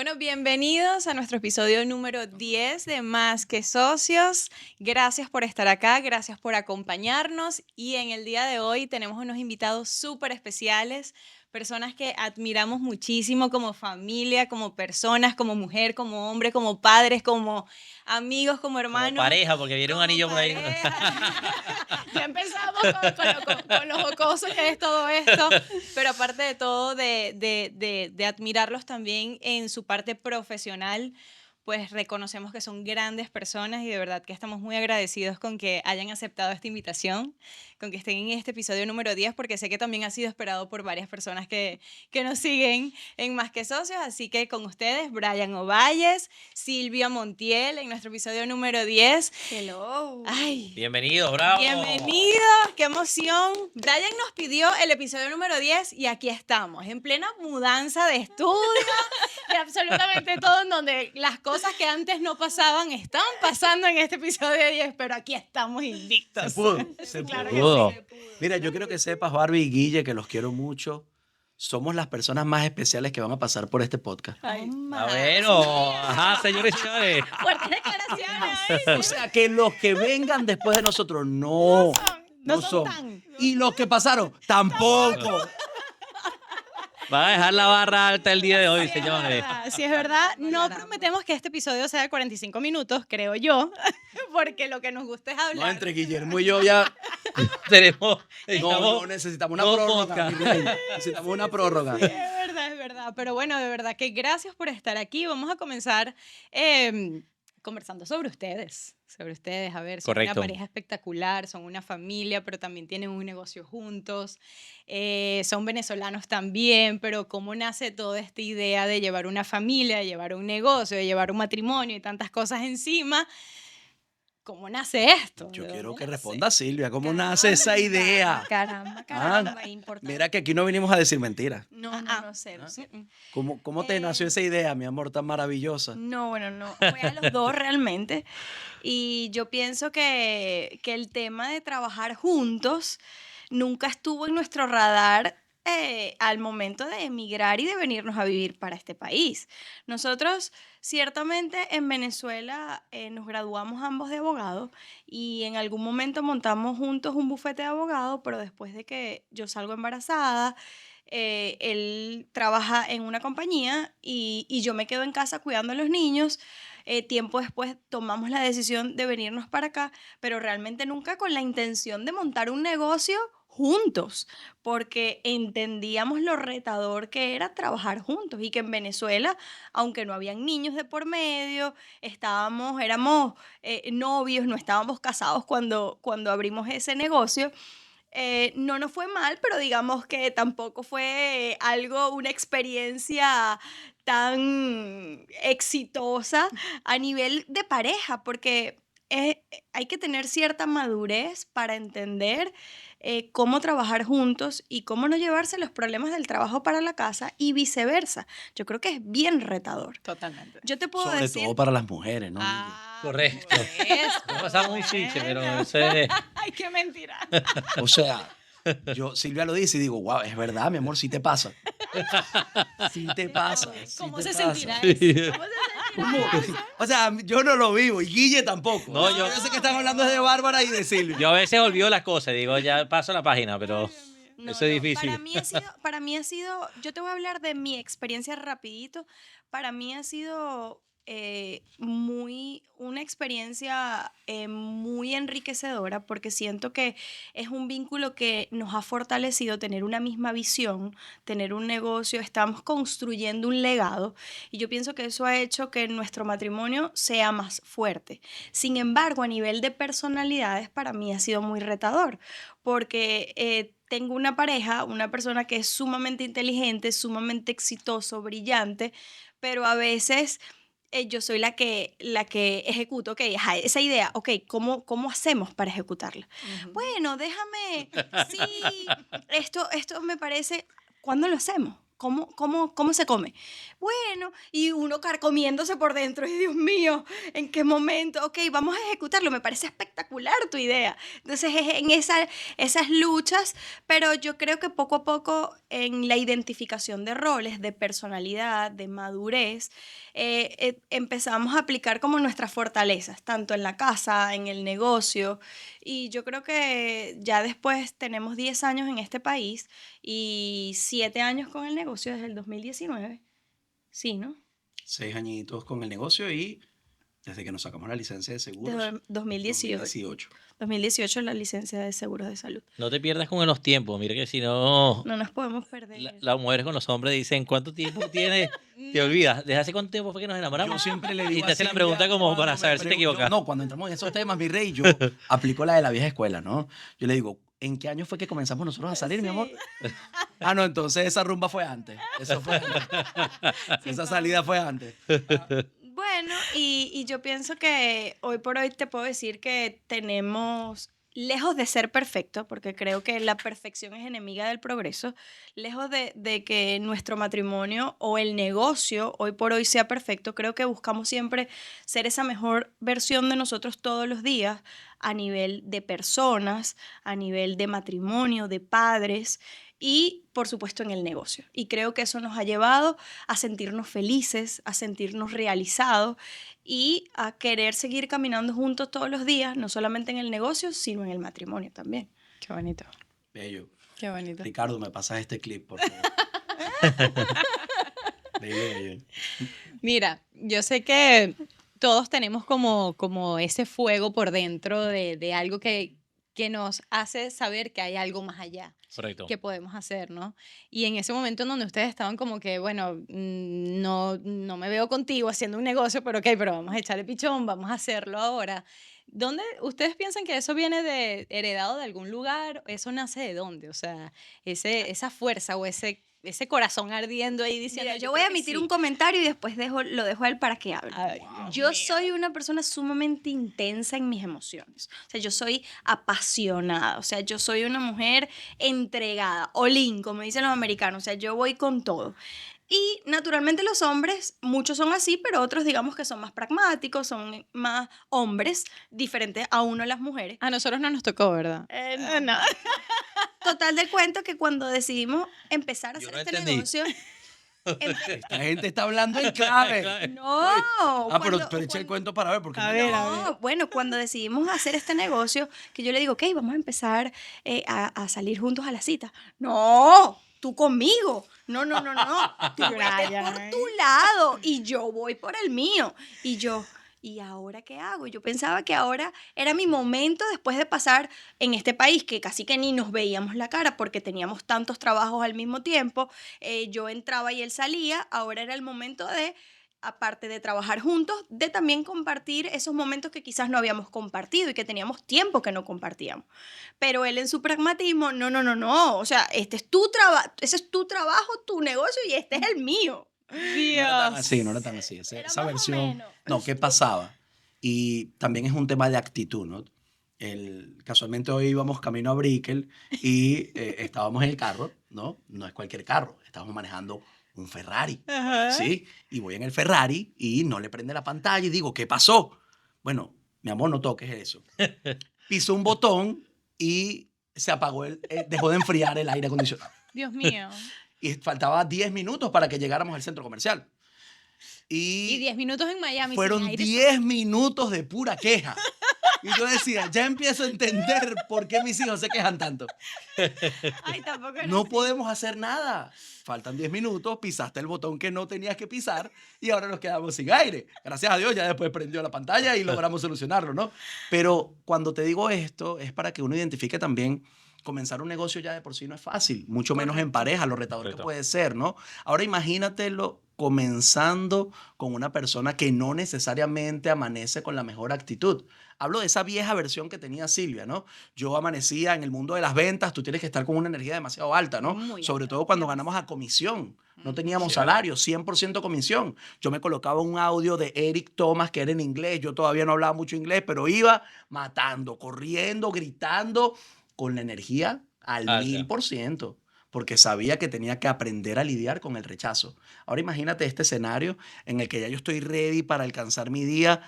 Bueno, bienvenidos a nuestro episodio número 10 de Más que Socios. Gracias por estar acá, gracias por acompañarnos y en el día de hoy tenemos unos invitados súper especiales, personas que admiramos muchísimo como familia, como personas, como mujer, como hombre, como padres, como amigos, como Como hermanos. pareja, porque viene un Como anillo por ahí. pareja. Ya empezamos con lo jocoso que es todo esto, pero aparte de todo, de admirarlos también en su parte profesional, pues reconocemos que son grandes personas y de verdad que estamos muy agradecidos con que hayan aceptado esta invitación, con que estén en este episodio número 10, porque sé que también ha sido esperado por varias personas que nos siguen en Más que Socios, así que con ustedes, Brian Ovalles, Silvia Montiel, en nuestro episodio número 10. Hello. Ay, Bienvenidos, bravo. bienvenidos, qué emoción. Brian nos pidió el episodio número 10 y aquí estamos, en plena mudanza de estudio, de absolutamente todo, en donde las cosas que antes no pasaban están pasando en este episodio 10, pero aquí estamos invictos. Se Claro pudo. que sí. Mira, yo quiero que sepas, Barbie y Guille, que los quiero mucho. Somos las personas más especiales que van a pasar por este podcast. Ay, Bueno, ajá, señores y señores. fuertes declaraciones. O sea, que los que vengan después de nosotros no No son tan. Y los que pasaron tampoco. Van a dejar la barra alta el día de hoy, Sí, señores. sí, es verdad. No prometemos que este episodio sea de 45 minutos, creo yo, porque lo que nos gusta es No, hablar. entre Guillermo y yo ya. Tenemos, No, necesitamos una dos prórroga. podcasts. mi rey. Necesitamos una prórroga. Es verdad, es verdad. Pero bueno, de verdad que gracias por estar aquí. Vamos a comenzar conversando sobre ustedes. Sobre ustedes, a ver, son Correcto. una pareja espectacular, son una familia, pero también tienen un negocio juntos. Son venezolanos también, pero ¿cómo nace toda esta idea de llevar una familia, de llevar un negocio, de llevar un matrimonio y tantas cosas encima? ¿Cómo nace esto? Yo ¿De quiero dónde que nace? responda Silvia. ¿Cómo nace esa idea? Caramba, importante. Mira que aquí no vinimos a decir mentiras. No sé. ¿Cómo te nació esa idea, mi amor, tan maravillosa? No, bueno, no. Fue a los dos realmente. Y yo pienso que el tema de trabajar juntos nunca estuvo en nuestro radar al momento de emigrar y de venirnos a vivir para este país. Nosotros, ciertamente, en Venezuela nos graduamos ambos de abogados y en algún momento montamos juntos un bufete de abogados, pero después de que yo salgo embarazada, él trabaja en una compañía y yo me quedo en casa cuidando a los niños. Tiempo después tomamos la decisión de venirnos para acá, pero realmente nunca con la intención de montar un negocio juntos, porque entendíamos lo retador que era trabajar juntos y que en Venezuela, aunque no habían niños de por medio, éramos novios, no estábamos casados cuando abrimos ese negocio. No nos fue mal, pero digamos que tampoco fue una experiencia tan exitosa a nivel de pareja, porque hay que tener cierta madurez para entender cómo trabajar juntos y cómo no llevarse los problemas del trabajo para la casa y viceversa. Yo creo que es bien retador. Totalmente. Yo te puedo Sobre decir... todo para las mujeres, ¿no? Correcto. por eso. No pasamos muy chiche, pero eso es... Ay, qué mentira. O sea, Silvia lo dice y digo, wow, es verdad, mi amor, sí te pasa. Sí te pasa. sí ¿Cómo te se pasa. sentirá Sí. eso? ¿Cómo se ¿Cómo? sentirá eso? O sea, yo no lo vivo y Guille tampoco. No, yo- sé que están hablando de Bárbara y de Silvia. Yo a veces olvido las cosas, digo, ya paso la página, pero No, eso es no, difícil. para mí ha sido, yo te voy a hablar de mi experiencia rapidito. Para mí ha sido una experiencia muy enriquecedora porque siento que es un vínculo que nos ha fortalecido tener una misma visión, tener un negocio, estamos construyendo un legado y yo pienso que eso ha hecho que nuestro matrimonio sea más fuerte. Sin embargo, a nivel de personalidades, para mí ha sido muy retador porque tengo una pareja, una persona que es sumamente inteligente, sumamente exitoso, brillante, pero a veces yo soy la que ejecuto, ok, ajá, esa idea, ok, ¿cómo hacemos para ejecutarla? Bueno, déjame, sí, esto me parece, ¿cuándo lo hacemos? ¿Cómo se come? Bueno, y uno carcomiéndose por dentro. Y Dios mío, ¿en qué momento? Ok, vamos a ejecutarlo. Me parece espectacular tu idea. Entonces, es en esas luchas, pero yo creo que poco a poco en la identificación de roles, de personalidad, de madurez, empezamos a aplicar como nuestras fortalezas, tanto en la casa, en el negocio. Y yo creo que ya después tenemos 10 años en este país y 7 años con el negocio desde el 2019. Sí, ¿no? 6 añitos con el negocio y desde que nos sacamos la licencia de seguros. Desde 2018. 2018. 2018 la licencia de seguros de salud. No te pierdas con los tiempos. Mira que si no, No nos podemos perder. las mujeres con los hombres dicen, ¿cuánto tiempo tienes? Te olvidas. ¿Desde hace cuánto tiempo fue que nos Yo enamoramos? siempre le Y digo te a hacen la Silvia pregunta como cuando para me saber si te pregunto- equivocas. No, cuando entramos en esos temas, mi rey, yo aplico la de la vieja escuela, ¿no? Yo le digo, ¿en qué año fue que comenzamos nosotros a salir, mi amor? Ah, no, entonces esa rumba fue antes. Eso fue antes. Esa salida fue antes. Bueno, y yo pienso que hoy por hoy te puedo decir que tenemos, lejos de ser perfecto, porque creo que la perfección es enemiga del progreso, lejos de que nuestro matrimonio o el negocio hoy por hoy sea perfecto, creo que buscamos siempre ser esa mejor versión de nosotros todos los días a nivel de personas, a nivel de matrimonio, de padres y por supuesto en el negocio. Y creo que eso nos ha llevado a sentirnos felices, a sentirnos realizados y a querer seguir caminando juntos todos los días, no solamente en el negocio, sino en el matrimonio también. Qué bonito, Bello. qué bonito. Ricardo, me pasas este clip, por favor. Bello, bello. Mira, yo sé que todos tenemos como ese fuego por dentro de algo que nos hace saber que hay algo más allá Correcto. que podemos hacer, ¿no? Y en ese momento en donde ustedes estaban como que, bueno, no me veo contigo haciendo un negocio, pero ok, pero vamos a echarle pichón, vamos a hacerlo ahora. ¿Dónde ustedes piensan que eso viene heredado de algún lugar? ¿Eso nace de dónde? O sea, esa fuerza o ese corazón ardiendo ahí diciendo, Mira, yo voy a creo que emitir sí. un comentario y después lo dejo a él para que hable. Ay, Yo soy una persona sumamente intensa en mis emociones. O sea, yo soy apasionada. O sea, yo soy una mujer entregada, all in, como dicen los americanos. O sea, yo voy con todo. Y naturalmente los hombres, muchos son así, pero otros digamos que son más pragmáticos, son más hombres, diferentes a uno las mujeres. A nosotros no nos tocó, ¿verdad? No. Total del cuento que cuando decidimos empezar a Yo hacer no este entendí. negocio... La gente está hablando en clave. No. Ah, pero echa el cuando- cuento para ver, porque A no- ver, No, bueno, cuando decidimos hacer este negocio, que yo le digo, ok, vamos a empezar a salir juntos a la cita. No, tú conmigo. No. Tú vete Brian. por tu lado y yo voy por el mío. Y yo, ¿y ahora qué hago? Yo pensaba que ahora era mi momento después de pasar en este país, que casi que ni nos veíamos la cara porque teníamos tantos trabajos al mismo tiempo. Yo entraba y él salía. Ahora era el momento de, aparte de trabajar juntos, de también compartir esos momentos que quizás no habíamos compartido y que teníamos tiempo que no compartíamos. Pero él en su pragmatismo, no. O sea, ese es tu trabajo, tu negocio y este es el mío. No era tan Dios. así, no era tan así. Era Esa más o versión. menos. No, ¿qué pasaba? Y también es un tema de actitud, ¿no? Casualmente hoy íbamos camino a Brickell y estábamos en el carro, ¿no? No es cualquier carro, estábamos manejando un Ferrari, Ajá. ¿sí? Y voy en el Ferrari y no le prende la pantalla y digo, ¿qué pasó? Bueno, mi amor, no toques eso. Pisó un botón y se apagó, dejó de enfriar el aire acondicionado. Dios mío. Y faltaba 10 minutos para que llegáramos al centro comercial. Y 10 minutos en Miami. sin Fueron aire. 10 minutos de pura queja. Y yo decía, ya empiezo a entender por qué mis hijos se quejan tanto. Ay, tampoco era No así. podemos hacer nada. Faltan 10 minutos, pisaste el botón que no tenías que pisar y ahora nos quedamos sin aire. Gracias a Dios ya después prendió la pantalla y logramos solucionarlo, ¿no? Pero cuando te digo esto es para que uno identifique también comenzar un negocio ya de por sí no es fácil, mucho menos en pareja, lo retador que Correcto. puede ser, ¿no? Ahora imagínatelo comenzando con una persona que no necesariamente amanece con la mejor actitud. Hablo de esa vieja versión que tenía Silvia, ¿no? Yo amanecía en el mundo de las ventas, tú tienes que estar con una energía demasiado alta, ¿no? Muy Sobre alta, todo cuando demasiado. ganamos a comisión. No teníamos Sí, salario, 100% comisión. Yo me colocaba un audio de Eric Thomas que era en inglés. Yo todavía no hablaba mucho inglés, pero iba matando, corriendo, gritando, con la energía al Alta. 1000%. porque sabía que tenía que aprender a lidiar con el rechazo. Ahora imagínate este escenario en el que ya yo estoy ready para alcanzar mi día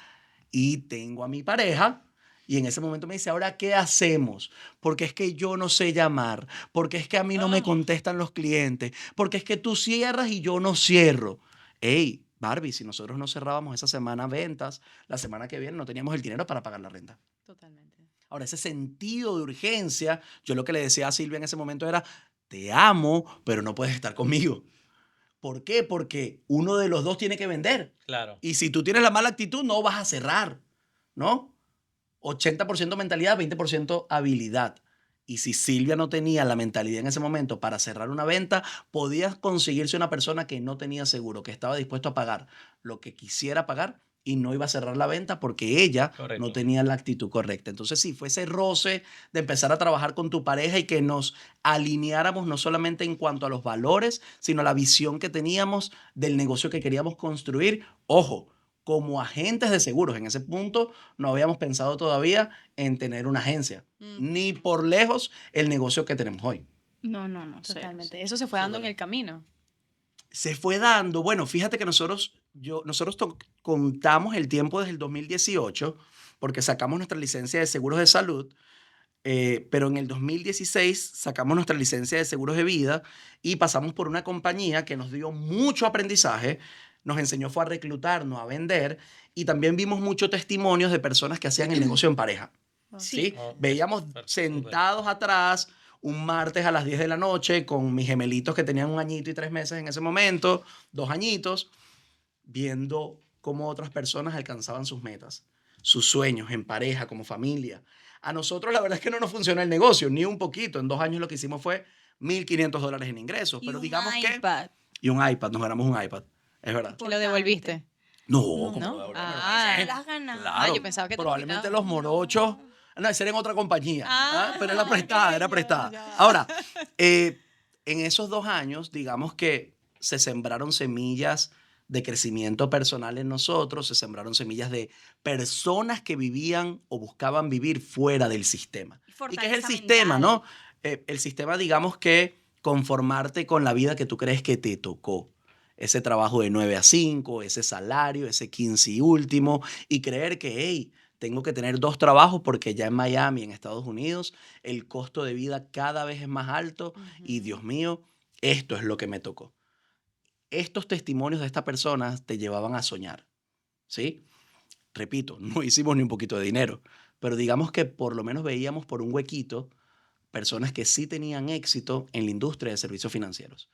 y tengo a mi pareja. Y en ese momento me dice, ahora, ¿qué hacemos? Porque es que yo no sé llamar, porque es que a mí no me contestan los clientes, porque es que tú cierras y yo no cierro. Ey, Barbie, si nosotros no cerrábamos esa semana ventas, la semana que viene no teníamos el dinero para pagar la renta. Totalmente. Ahora, ese sentido de urgencia, yo lo que le decía a Silvia en ese momento era, te amo, pero no puedes estar conmigo. ¿Por qué? Porque uno de los dos tiene que vender. Claro. Y si tú tienes la mala actitud, no vas a cerrar, ¿no? 80% mentalidad, 20% habilidad. Y si Silvia no tenía la mentalidad en ese momento para cerrar una venta, podías conseguirse una persona que no tenía seguro, que estaba dispuesto a pagar lo que quisiera pagar y no iba a cerrar la venta porque ella no Correcto. tenía la actitud correcta. Entonces, sí, fue ese roce de empezar a trabajar con tu pareja y que nos alineáramos no solamente en cuanto a los valores, sino a la visión que teníamos del negocio que queríamos construir. Ojo, como agentes de seguros. En ese punto no habíamos pensado todavía en tener una agencia, ni por lejos el negocio que tenemos hoy. No, no, no. Totalmente. Eso se fue dando en el camino. Se fue dando, bueno, fíjate que nosotros contamos el tiempo desde el 2018 porque sacamos nuestra licencia de seguros de salud, pero en el 2016 sacamos nuestra licencia de seguros de vida y pasamos por una compañía que nos dio mucho aprendizaje, nos enseñó fue a reclutarnos, a vender y también vimos muchos testimonios de personas que hacían el negocio en pareja. ¿Sí? Oh, Veíamos súper, súper. sentados atrás un martes a las 10 de la noche con mis gemelitos que tenían 1 añito y 3 meses en ese momento, 2 añitos, viendo cómo otras personas alcanzaban sus metas, sus sueños en pareja, como familia. A nosotros la verdad es que no nos funcionó el negocio, ni un poquito. En 2 años lo que hicimos fue $1,500 en ingresos. Pero digamos que... Y un iPad, nos ganamos un iPad. Es verdad. ¿Y lo devolviste? No, No. ¿cómo ¿No? lo devolvemos? Ah. ¿Te las ganas? Claro, yo pensaba que te probablemente quitaban. los morochos... No, esa era en otra compañía. Pero era prestada, era ok, prestada. ya. Ahora, en esos 2 años, digamos que se sembraron semillas de crecimiento personal en nosotros, se sembraron semillas de personas que vivían o buscaban vivir fuera del sistema. ¿Y qué es el Fortaleza sistema, mental. no? El sistema, digamos que conformarte con la vida que tú crees que te tocó. Ese trabajo de 9 a 5, ese salario, ese 15 y último, y creer que, hey, tengo que tener 2 trabajos porque ya en Miami, en Estados Unidos, el costo de vida cada vez es más alto y Dios mío, esto es lo que me tocó. Estos testimonios de estas personas te llevaban a soñar, ¿sí? Repito, no hicimos ni un poquito de dinero, pero digamos que por lo menos veíamos por un huequito personas que sí tenían éxito en la industria de servicios financieros.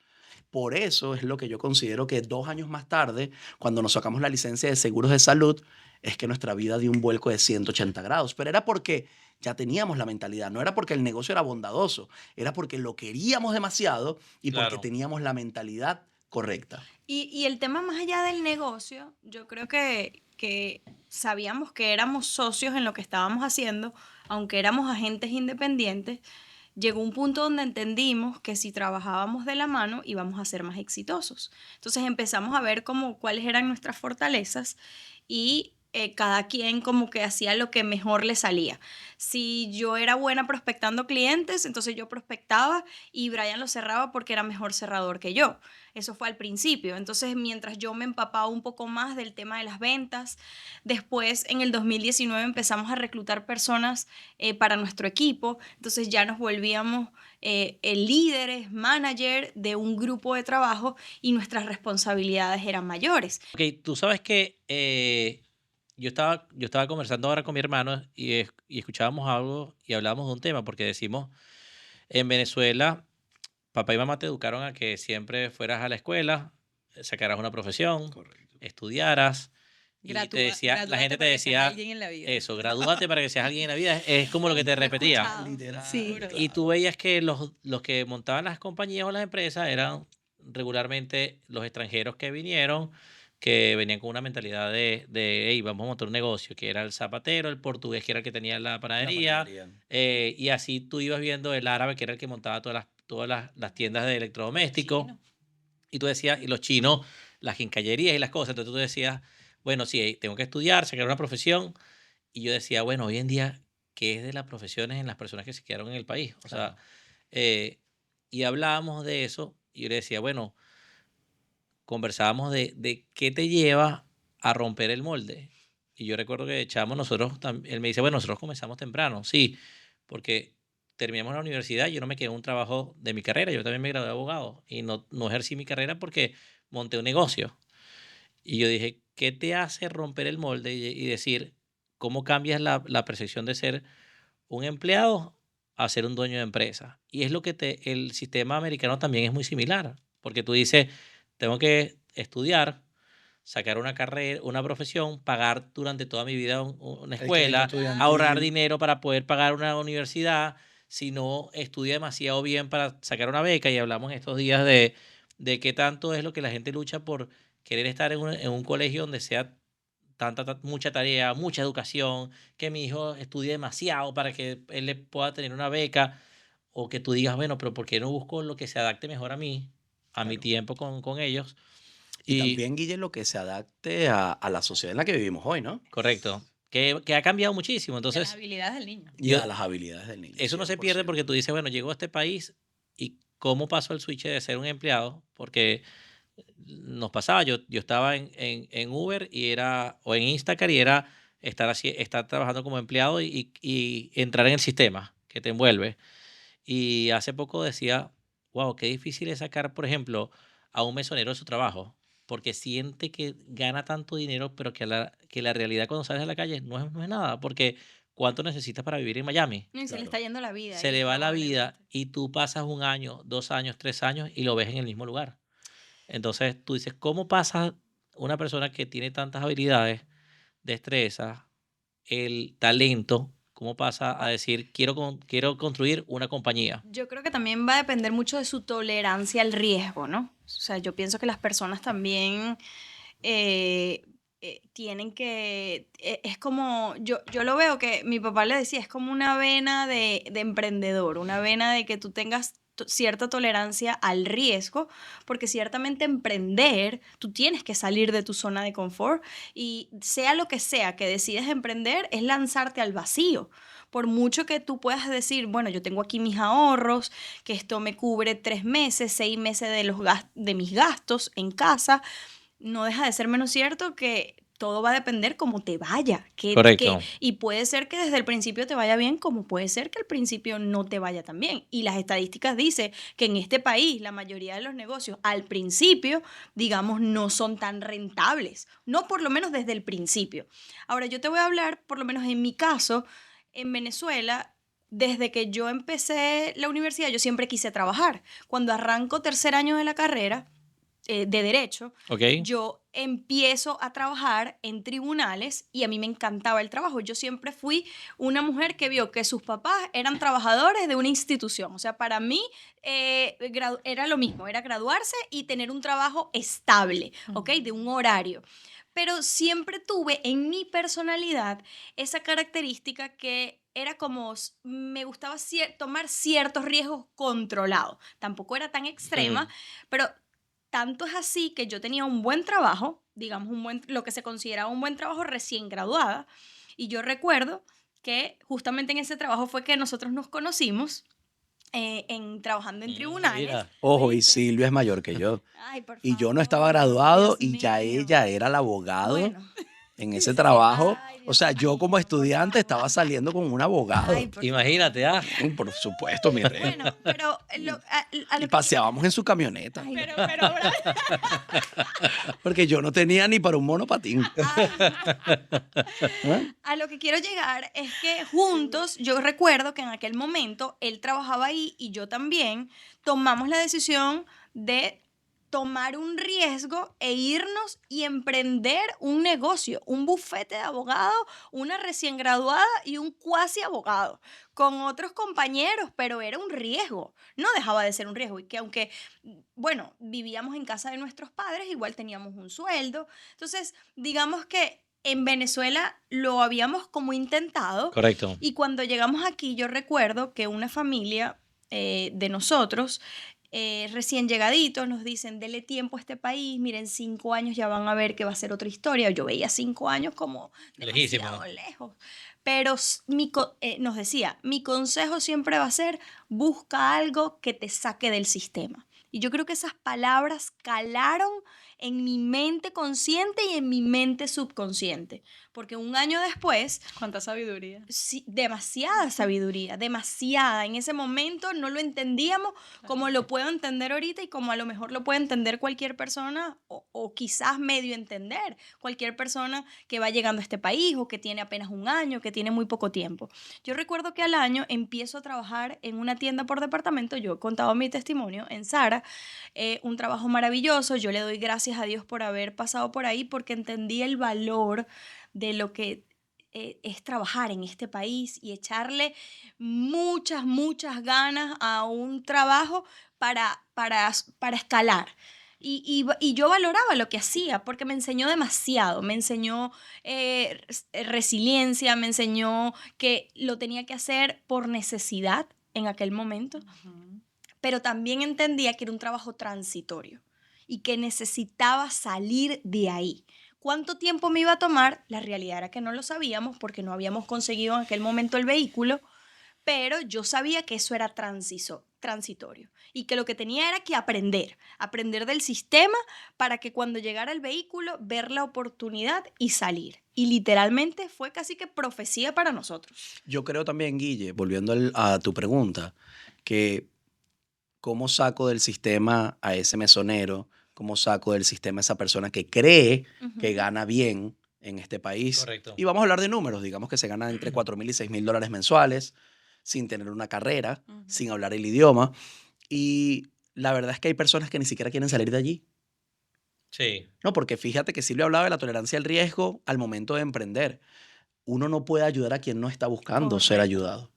Por eso es lo que yo considero que 2 años más tarde, cuando nos sacamos la licencia de seguros de salud, es que nuestra vida dio un vuelco de 180 grados. Pero era porque ya teníamos la mentalidad, no era porque el negocio era bondadoso, era porque lo queríamos demasiado y porque Claro. teníamos la mentalidad correcta. Y el tema más allá del negocio, yo creo que sabíamos que éramos socios en lo que estábamos haciendo, aunque éramos agentes independientes, llegó un punto donde entendimos que si trabajábamos de la mano íbamos a ser más exitosos. Entonces empezamos a ver como cuáles eran nuestras fortalezas y cada quien como que hacía lo que mejor le salía. Si yo era buena prospectando clientes, entonces yo prospectaba y Brian lo cerraba porque era mejor cerrador que yo. Eso fue al principio. Entonces, mientras yo me empapaba un poco más del tema de las ventas, después en el 2019 empezamos a reclutar personas para nuestro equipo. Entonces ya nos volvíamos líderes, manager de un grupo de trabajo y nuestras responsabilidades eran mayores. Ok, tú sabes que yo estaba conversando ahora con mi hermano y escuchábamos algo y hablábamos de un tema porque decimos, en Venezuela, papá y mamá te educaron a que siempre fueras a la escuela, sacaras una profesión, estudiaras. Y te decía, la gente te decía eso, gradúate para que seas alguien en la vida. Es como lo que te repetía. Literal. Sí. Y tú veías que los que montaban las compañías o las empresas eran regularmente los extranjeros que vinieron, que venían con una mentalidad de hey, vamos a montar un negocio, que era el zapatero, el portugués, que era el que tenía la panadería, y así tú ibas viendo el árabe, que era el que montaba todas las tiendas de electrodomésticos, y tú decías, y los chinos, las quincallerías y las cosas, entonces tú decías, bueno, sí, tengo que estudiar, sacar una profesión, y yo decía, bueno, hoy en día, ¿qué es de las profesiones en las personas que se quedaron en el país? O sea, Y hablábamos de eso y yo le decía, bueno, conversábamos de qué te lleva a romper el molde. Y yo recuerdo que echamos nosotros, él me dice, bueno, nosotros comenzamos temprano, sí, porque terminamos la universidad, yo no me quedé en un trabajo de mi carrera, yo también me gradué de abogado y no ejercí mi carrera porque monté un negocio. Y yo dije, ¿qué te hace romper el molde y decir cómo cambias la percepción de ser un empleado a ser un dueño de empresa? Y es lo que el sistema americano también es muy similar, porque tú dices, tengo que estudiar, sacar una carrera, una profesión, pagar durante toda mi vida una El crédito escuela, ahorrar estudiantil. dinero para poder pagar una universidad, si no estudia demasiado bien para sacar una beca, y hablamos estos días de qué tanto es lo que la gente lucha por querer estar en un colegio donde sea mucha tarea, mucha educación, que mi hijo estudie demasiado para que él le pueda tener una beca, o que tú digas, bueno, pero ¿por qué no busco lo que se adapte mejor a mí, a mi Claro. tiempo con ellos? Y Y también, Guille, lo que se adapte a la sociedad en la que vivimos hoy, ¿no? correcto, que ha cambiado muchísimo. De las Entonces, habilidades del niño. Y yo, a las habilidades del niño. eso no se pierde 100%. porque tú dices, bueno, llego a este país y cómo pasó el switch de ser un empleado, porque nos pasaba, yo estaba en Uber o en Instacar y era estar trabajando como empleado y entrar en el sistema que te envuelve. Y hace poco decía, wow, qué difícil es sacar, por ejemplo, a un mesonero de su trabajo, porque siente que gana tanto dinero, pero que la realidad cuando sales a la calle no es nada, porque ¿cuánto necesitas para vivir en Miami? No, y se le Claro. está yendo la vida Se ahí, le va la vida probablemente. y tú pasas 1 año, 2 años, 3 años y lo ves en el mismo lugar. Entonces tú dices, ¿cómo pasa una persona que tiene tantas habilidades, destrezas, el talento, cómo pasa a decir, quiero construir una compañía? Yo creo que también va a depender mucho de su tolerancia al riesgo, ¿no? O sea, yo pienso que las personas también eh, tienen que, es como, yo lo veo que mi papá le decía, es como una vena de emprendedor, una vena de que tú tengas cierta tolerancia al riesgo, porque ciertamente emprender, tú tienes que salir de tu zona de confort y sea lo que sea que decides emprender, es lanzarte al vacío. Por mucho que tú puedas decir, bueno, yo tengo aquí mis ahorros, que esto me cubre 3 meses, 6 meses de mis gastos en casa, no deja de ser menos cierto que todo va a depender cómo te vaya. Correcto. Y puede ser que desde el principio te vaya bien, como puede ser que al principio no te vaya tan bien. Y las estadísticas dicen que en este país la mayoría de los negocios al principio, digamos, no son tan rentables. No por lo menos desde el principio. Ahora, yo te voy a hablar, por lo menos en mi caso, en Venezuela, desde que yo empecé la universidad, yo siempre quise trabajar. Cuando arranco tercer año de la carrera, de derecho, ¿Ok? yo empiezo a trabajar en tribunales y a mí me encantaba el trabajo. Yo siempre fui una mujer que vio que sus papás eran trabajadores de una institución. O sea, para mí era lo mismo, era graduarse y tener un trabajo estable, ¿ok? De un horario. Pero siempre tuve en mi personalidad esa característica que era como, me gustaba tomar ciertos riesgos controlados. Tampoco era tan extrema, pero tanto es así que yo tenía un buen trabajo, digamos, lo que se consideraba un buen trabajo recién graduada. Y yo recuerdo que justamente en ese trabajo fue que nosotros nos conocimos trabajando en tribunales. Mira, Ojo, y ¿Viste? Silvia es mayor que yo. Ay, por Y yo no estaba favor, graduado Dios y ya mío. ella era el abogado Bueno, en ese trabajo. ay, O Dios sea, yo como mío, por estudiante estaba favor. saliendo con un abogado. Ay, por imagínate, ¿ah? Por supuesto, mi rey. Bueno, pero a Y lo que... paseábamos en su camioneta. Ay, Pero, Porque yo no tenía ni para un monopatín. ¿Eh? a lo que quiero llegar es que juntos, yo recuerdo que en aquel momento él trabajaba ahí y yo también tomamos la decisión de tomar un riesgo e irnos y emprender un negocio, un bufete de abogados, una recién graduada y un cuasi abogado, con otros compañeros, pero era un riesgo, no dejaba de ser un riesgo y que aunque, bueno, vivíamos en casa de nuestros padres, igual teníamos un sueldo, entonces digamos que en Venezuela lo habíamos como intentado Correcto. y cuando llegamos aquí yo recuerdo que una familia de nosotros recién llegaditos, nos dicen, dele tiempo a este país, miren, 5 años ya van a ver que va a ser otra historia. Yo veía 5 años como Lejísimo. demasiado lejos. Pero nos decía, mi consejo siempre va a ser, busca algo que te saque del sistema. Y yo creo que esas palabras calaron en mi mente consciente y en mi mente subconsciente. Porque un año después, Cuánta sabiduría. sí, demasiada sabiduría, demasiada. En ese momento no lo entendíamos como lo puedo entender ahorita y como a lo mejor lo puede entender cualquier persona o quizás medio entender cualquier persona que va llegando a este país o que tiene apenas un año, que tiene muy poco tiempo. Yo recuerdo que al año empiezo a trabajar en una tienda por departamento, yo he contado mi testimonio en Zara, un trabajo maravilloso, yo le doy gracias a Dios por haber pasado por ahí porque entendí el valor de lo que es trabajar en este país y echarle muchas, muchas ganas a un trabajo para escalar. Y yo valoraba lo que hacía porque me enseñó demasiado, me enseñó resiliencia, me enseñó que lo tenía que hacer por necesidad en aquel momento, pero también entendía que era un trabajo transitorio y que necesitaba salir de ahí. ¿Cuánto tiempo me iba a tomar? La realidad era que no lo sabíamos porque no habíamos conseguido en aquel momento el vehículo, pero yo sabía que eso era transitorio y que lo que tenía era que aprender del sistema para que cuando llegara el vehículo, ver la oportunidad y salir. Y literalmente fue casi que profecía para nosotros. Yo creo también, Guille, volviendo a tu pregunta, que cómo saco del sistema a ese mesonero, cómo saco del sistema a esa persona que cree que gana bien en este país. Correcto. Y vamos a hablar de números, digamos que se gana entre 4.000 y 6.000 dólares mensuales, sin tener una carrera, sin hablar el idioma. Y la verdad es que hay personas que ni siquiera quieren salir de allí. Sí. No, porque fíjate que Silvia hablaba de la tolerancia al riesgo al momento de emprender. Uno no puede ayudar a quien no está buscando ser Correcto. ayudado.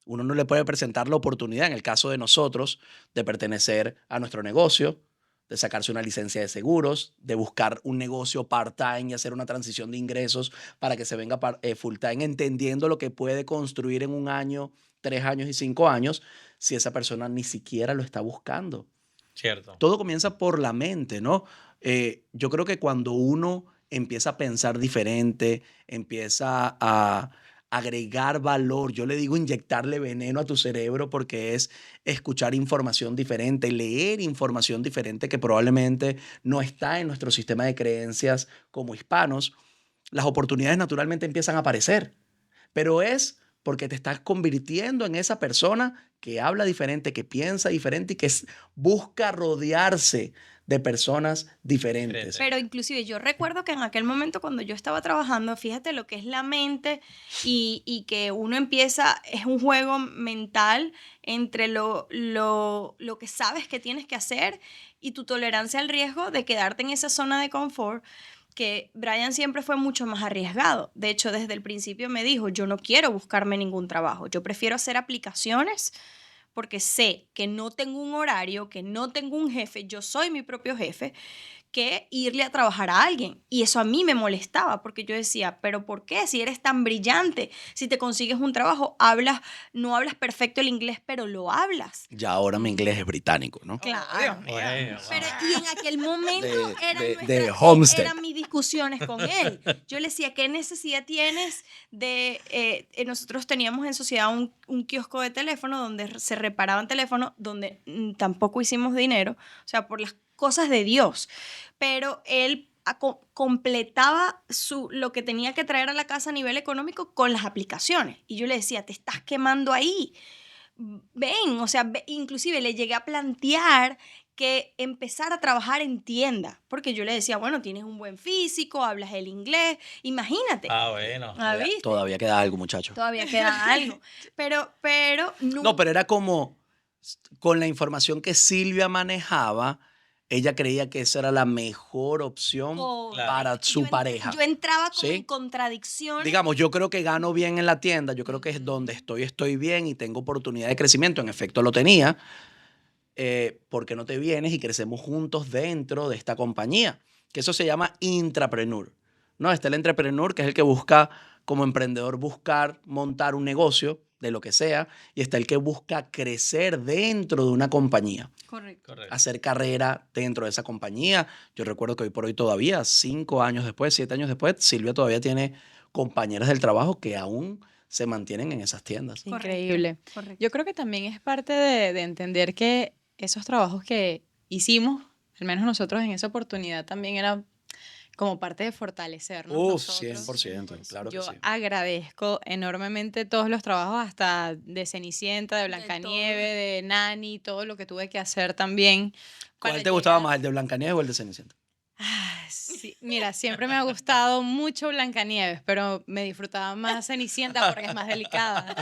Uno no le puede presentar la oportunidad, en el caso de nosotros, de pertenecer a nuestro negocio, de sacarse una licencia de seguros, de buscar un negocio part-time y hacer una transición de ingresos para que se venga full-time, entendiendo lo que puede construir en 1 año, 3 años y 5 años, si esa persona ni siquiera lo está buscando. Cierto. Todo comienza por la mente, ¿no? Yo creo que cuando uno empieza a pensar diferente, empieza a agregar valor, yo le digo inyectarle veneno a tu cerebro porque es escuchar información diferente, leer información diferente que probablemente no está en nuestro sistema de creencias como hispanos, las oportunidades naturalmente empiezan a aparecer, pero es porque te estás convirtiendo en esa persona que habla diferente, que piensa diferente y que busca rodearse de personas diferentes. Pero inclusive yo recuerdo que en aquel momento cuando yo estaba trabajando, fíjate lo que es la mente y que uno empieza, es un juego mental entre lo que sabes que tienes que hacer y tu tolerancia al riesgo de quedarte en esa zona de confort, que Brian siempre fue mucho más arriesgado. De hecho, desde el principio me dijo, yo no quiero buscarme ningún trabajo, yo prefiero hacer aplicaciones porque sé que no tengo un horario, que no tengo un jefe, yo soy mi propio jefe, que irle a trabajar a alguien. Y eso a mí me molestaba porque yo decía, pero ¿por qué? Si eres tan brillante, si te consigues un trabajo, no hablas perfecto el inglés, pero lo hablas. Ya ahora mi inglés es británico, ¿no? Claro. Bueno, Pero, y en aquel momento de Homestead. eran mis discusiones con él. Yo le decía, ¿qué necesidad tienes de...? Nosotros teníamos en sociedad un kiosco de teléfono donde se reparaban teléfonos, donde tampoco hicimos dinero, o sea, por las cosas de Dios. Pero él completaba lo que tenía que traer a la casa a nivel económico con las aplicaciones. Y yo le decía, te estás quemando ahí. Ven, o sea, inclusive le llegué a plantear que empezar a trabajar en tienda, porque yo le decía, bueno, tienes un buen físico, hablas el inglés, imagínate. Ah, bueno. ¿Ah, viste? Todavía queda algo, muchachos. Todavía queda algo, pero No, pero era como con la información que Silvia manejaba, ella creía que esa era la mejor opción para su pareja. Yo entraba como ¿Sí? en contradicciones. Digamos, yo creo que gano bien en la tienda, yo creo que es donde estoy bien y tengo oportunidad de crecimiento. En efecto, lo tenía. ¿Por qué no te vienes y crecemos juntos dentro de esta compañía? Que eso se llama intrapreneur. ¿No? Está el entrepreneur, que es el que busca, como emprendedor, buscar montar un negocio de lo que sea, y está el que busca crecer dentro de una compañía, Correcto. Correcto. hacer carrera dentro de esa compañía. Yo recuerdo que hoy por hoy todavía, 5 años después, 7 años después, Silvia todavía tiene compañeras del trabajo que aún se mantienen en esas tiendas. Correcto. Increíble. Correcto. Yo creo que también es parte de entender que esos trabajos que hicimos, al menos nosotros en esa oportunidad, también era como parte de fortalecernos nosotros. 100%, claro que Yo sí. agradezco enormemente todos los trabajos, hasta de Cenicienta, de De Blancanieve, todo. de Nani, todo lo que tuve que hacer también. ¿Cuál para te gustaba llegar- más, el de Blancanieves o el de Cenicienta? Sí, mira, siempre me ha gustado mucho Blancanieves, pero me disfrutaba más Cenicienta porque es más delicada.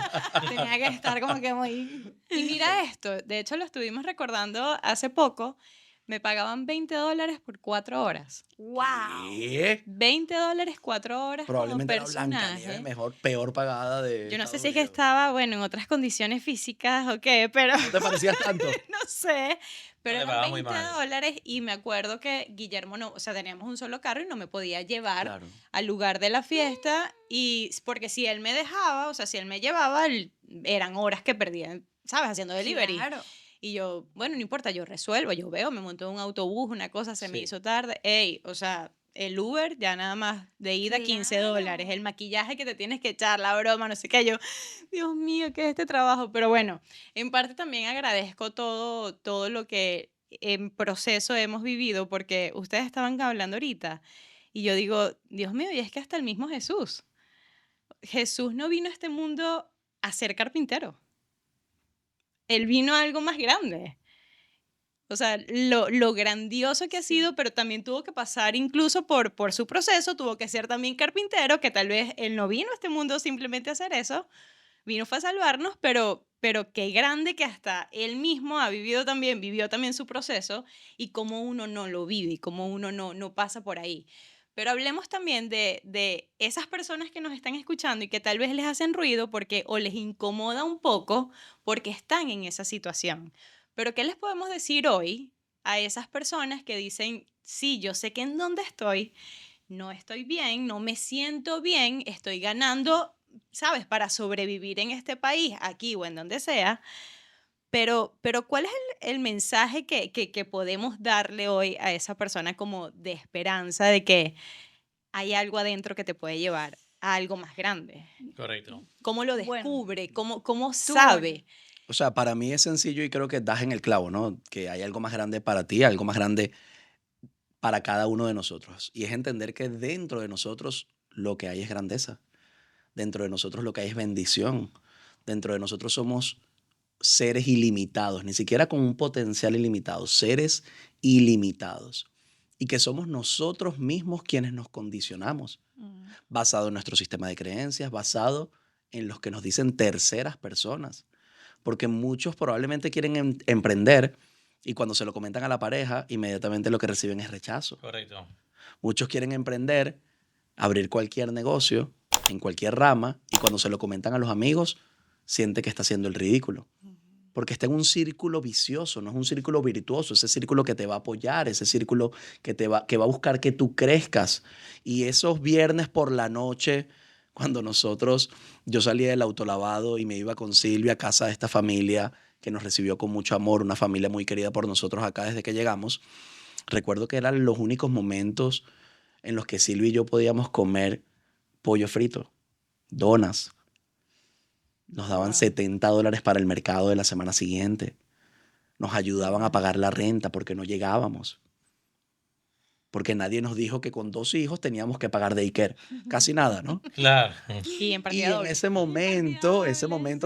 Tenía que estar como que muy... Y mira esto, de hecho lo estuvimos recordando hace poco, me pagaban $20 por 4 horas. ¡Wow! ¿Qué? $20 4 horas como Probablemente era Blancanieves personaje. mejor, peor pagada de Yo no sé Estados si es que Unidos. estaba, bueno, en otras condiciones físicas o qué, pero ¿No te parecías tanto? no sé. Pero le eran pagaba muy $20 y me acuerdo que Guillermo no, o sea, teníamos un solo carro y no me podía llevar Claro. al lugar de la fiesta y porque si él me dejaba, o sea, si él me llevaba, eran horas que perdía, ¿sabes? Haciendo delivery. Claro. Y yo, bueno, no importa, yo resuelvo, yo veo, me monto en un autobús, una cosa, se me Sí. hizo tarde. Ey, o sea, el Uber ya nada más de ida $15, Claro. el maquillaje que te tienes que echar, la broma, no sé qué. Yo, Dios mío, ¿qué es este trabajo? Pero bueno, en parte también agradezco todo lo que en proceso hemos vivido, porque ustedes estaban hablando ahorita y yo digo, Dios mío, y es que hasta el mismo Jesús no vino a este mundo a ser carpintero. Él vino a algo más grande. O sea, lo grandioso que ha Sí. sido, pero también tuvo que pasar incluso por su proceso, tuvo que ser también carpintero, que tal vez él no vino a este mundo simplemente a hacer eso, vino fue a salvarnos, pero qué grande que hasta él mismo ha vivido también, vivió también su proceso y cómo uno no lo vive y cómo uno no pasa por ahí. Pero hablemos también de esas personas que nos están escuchando y que tal vez les hacen ruido porque o les incomoda un poco porque están en esa situación. Pero ¿qué les podemos decir hoy a esas personas que dicen, sí, yo sé que en donde estoy no estoy bien, no me siento bien, estoy ganando, ¿sabes? Para sobrevivir en este país, aquí o en donde sea. Pero ¿cuál es el mensaje que podemos darle hoy a esa persona como de esperanza de que hay algo adentro que te puede llevar a algo más grande? Correcto. ¿Cómo lo Bueno, descubre? ¿Cómo tú, sabe? O sea, para mí es sencillo y creo que das en el clavo, ¿no? Que hay algo más grande para ti, algo más grande para cada uno de nosotros. Y es entender que dentro de nosotros lo que hay es grandeza. Dentro de nosotros lo que hay es bendición. Dentro de nosotros somos seres ilimitados, ni siquiera con un potencial ilimitado, seres ilimitados. Y que somos nosotros mismos quienes nos condicionamos, basado en nuestro sistema de creencias, basado en los que nos dicen terceras personas. Porque muchos probablemente quieren emprender y cuando se lo comentan a la pareja, inmediatamente lo que reciben es rechazo. Correcto. Muchos quieren emprender, abrir cualquier negocio en cualquier rama y cuando se lo comentan a los amigos, siente que está haciendo el ridículo. Porque está en un círculo vicioso, no es un círculo virtuoso, ese círculo que te va a apoyar, ese círculo que va a buscar que tú crezcas. Y esos viernes por la noche, cuando yo salía del autolavado y me iba con Silvia a casa de esta familia que nos recibió con mucho amor, una familia muy querida por nosotros acá desde que llegamos, recuerdo que eran los únicos momentos en los que Silvia y yo podíamos comer pollo frito, donas. Nos daban Wow. $70 para el mercado de la semana siguiente. Nos ayudaban a pagar la renta porque no llegábamos. Porque nadie nos dijo que con 2 hijos teníamos que pagar daycare. Casi nada, ¿no? Claro. Y en Y partida en doble. ese momento,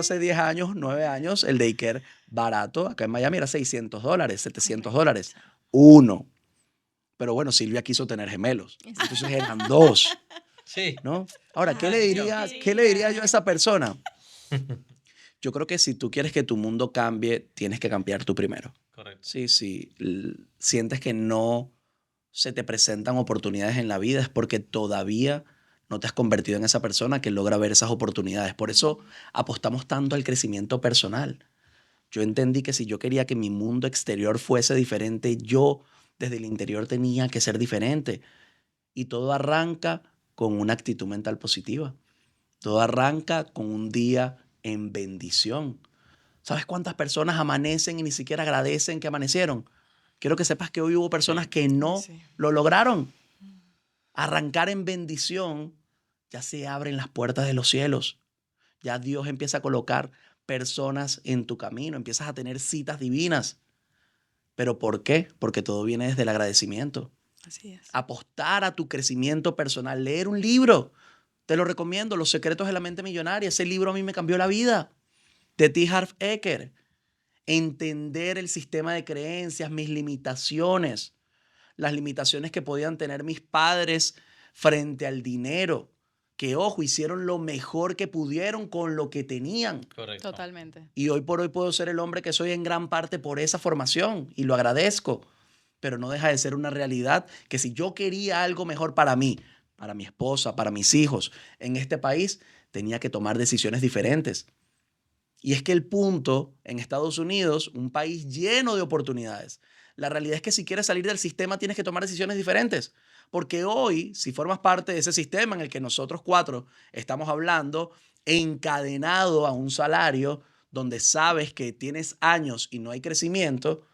hace 10 años, 9 años, el daycare barato acá en Miami era $600, $700. Uno. Pero bueno, Silvia quiso tener gemelos. Entonces eran 2, Sí. ¿no? Ahora, ¿qué le Ay, diría, Dios. qué le diría yo a esa persona? Yo creo que si tú quieres que tu mundo cambie, tienes que cambiar tú primero. Correcto. Sí, sí. Sientes que no se te presentan oportunidades en la vida es porque todavía no te has convertido en esa persona que logra ver esas oportunidades. Por eso apostamos tanto al crecimiento personal. Yo entendí que si yo quería que mi mundo exterior fuese diferente, yo desde el interior tenía que ser diferente. Y todo arranca con una actitud mental positiva. Todo arranca con un día en bendición. ¿Sabes cuántas personas amanecen y ni siquiera agradecen que amanecieron? Quiero que sepas que hoy hubo personas que no Sí. lo lograron. Arrancar en bendición, ya se abren las puertas de los cielos. Ya Dios empieza a colocar personas en tu camino, empiezas a tener citas divinas. ¿Pero por qué? Porque todo viene desde el agradecimiento. Así es. Apostar a tu crecimiento personal, leer un libro. Te lo recomiendo, Los secretos de la mente millonaria. Ese libro a mí me cambió la vida. De T. Harv Eker. Entender el sistema de creencias, mis limitaciones, las limitaciones que podían tener mis padres frente al dinero, que, ojo, hicieron lo mejor que pudieron con lo que tenían. Correcto. Totalmente. Y hoy por hoy puedo ser el hombre que soy en gran parte por esa formación y lo agradezco. Pero no deja de ser una realidad que si yo quería algo mejor para mí, para mi esposa, para mis hijos en este país, tenía que tomar decisiones diferentes. Y es que el punto en Estados Unidos, un país lleno de oportunidades, la realidad es que si quieres salir del sistema tienes que tomar decisiones diferentes. Porque hoy, si formas parte de ese sistema en el que nosotros 4 estamos hablando, encadenado a un salario donde sabes que tienes años y no hay crecimiento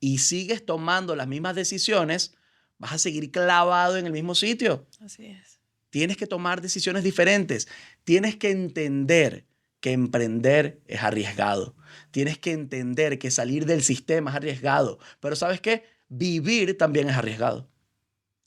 y sigues tomando las mismas decisiones, vas a seguir clavado en el mismo sitio. Así es. Tienes que tomar decisiones diferentes. Tienes que entender que emprender es arriesgado. Tienes que entender que salir del sistema es arriesgado. Pero ¿sabes qué? Vivir también es arriesgado.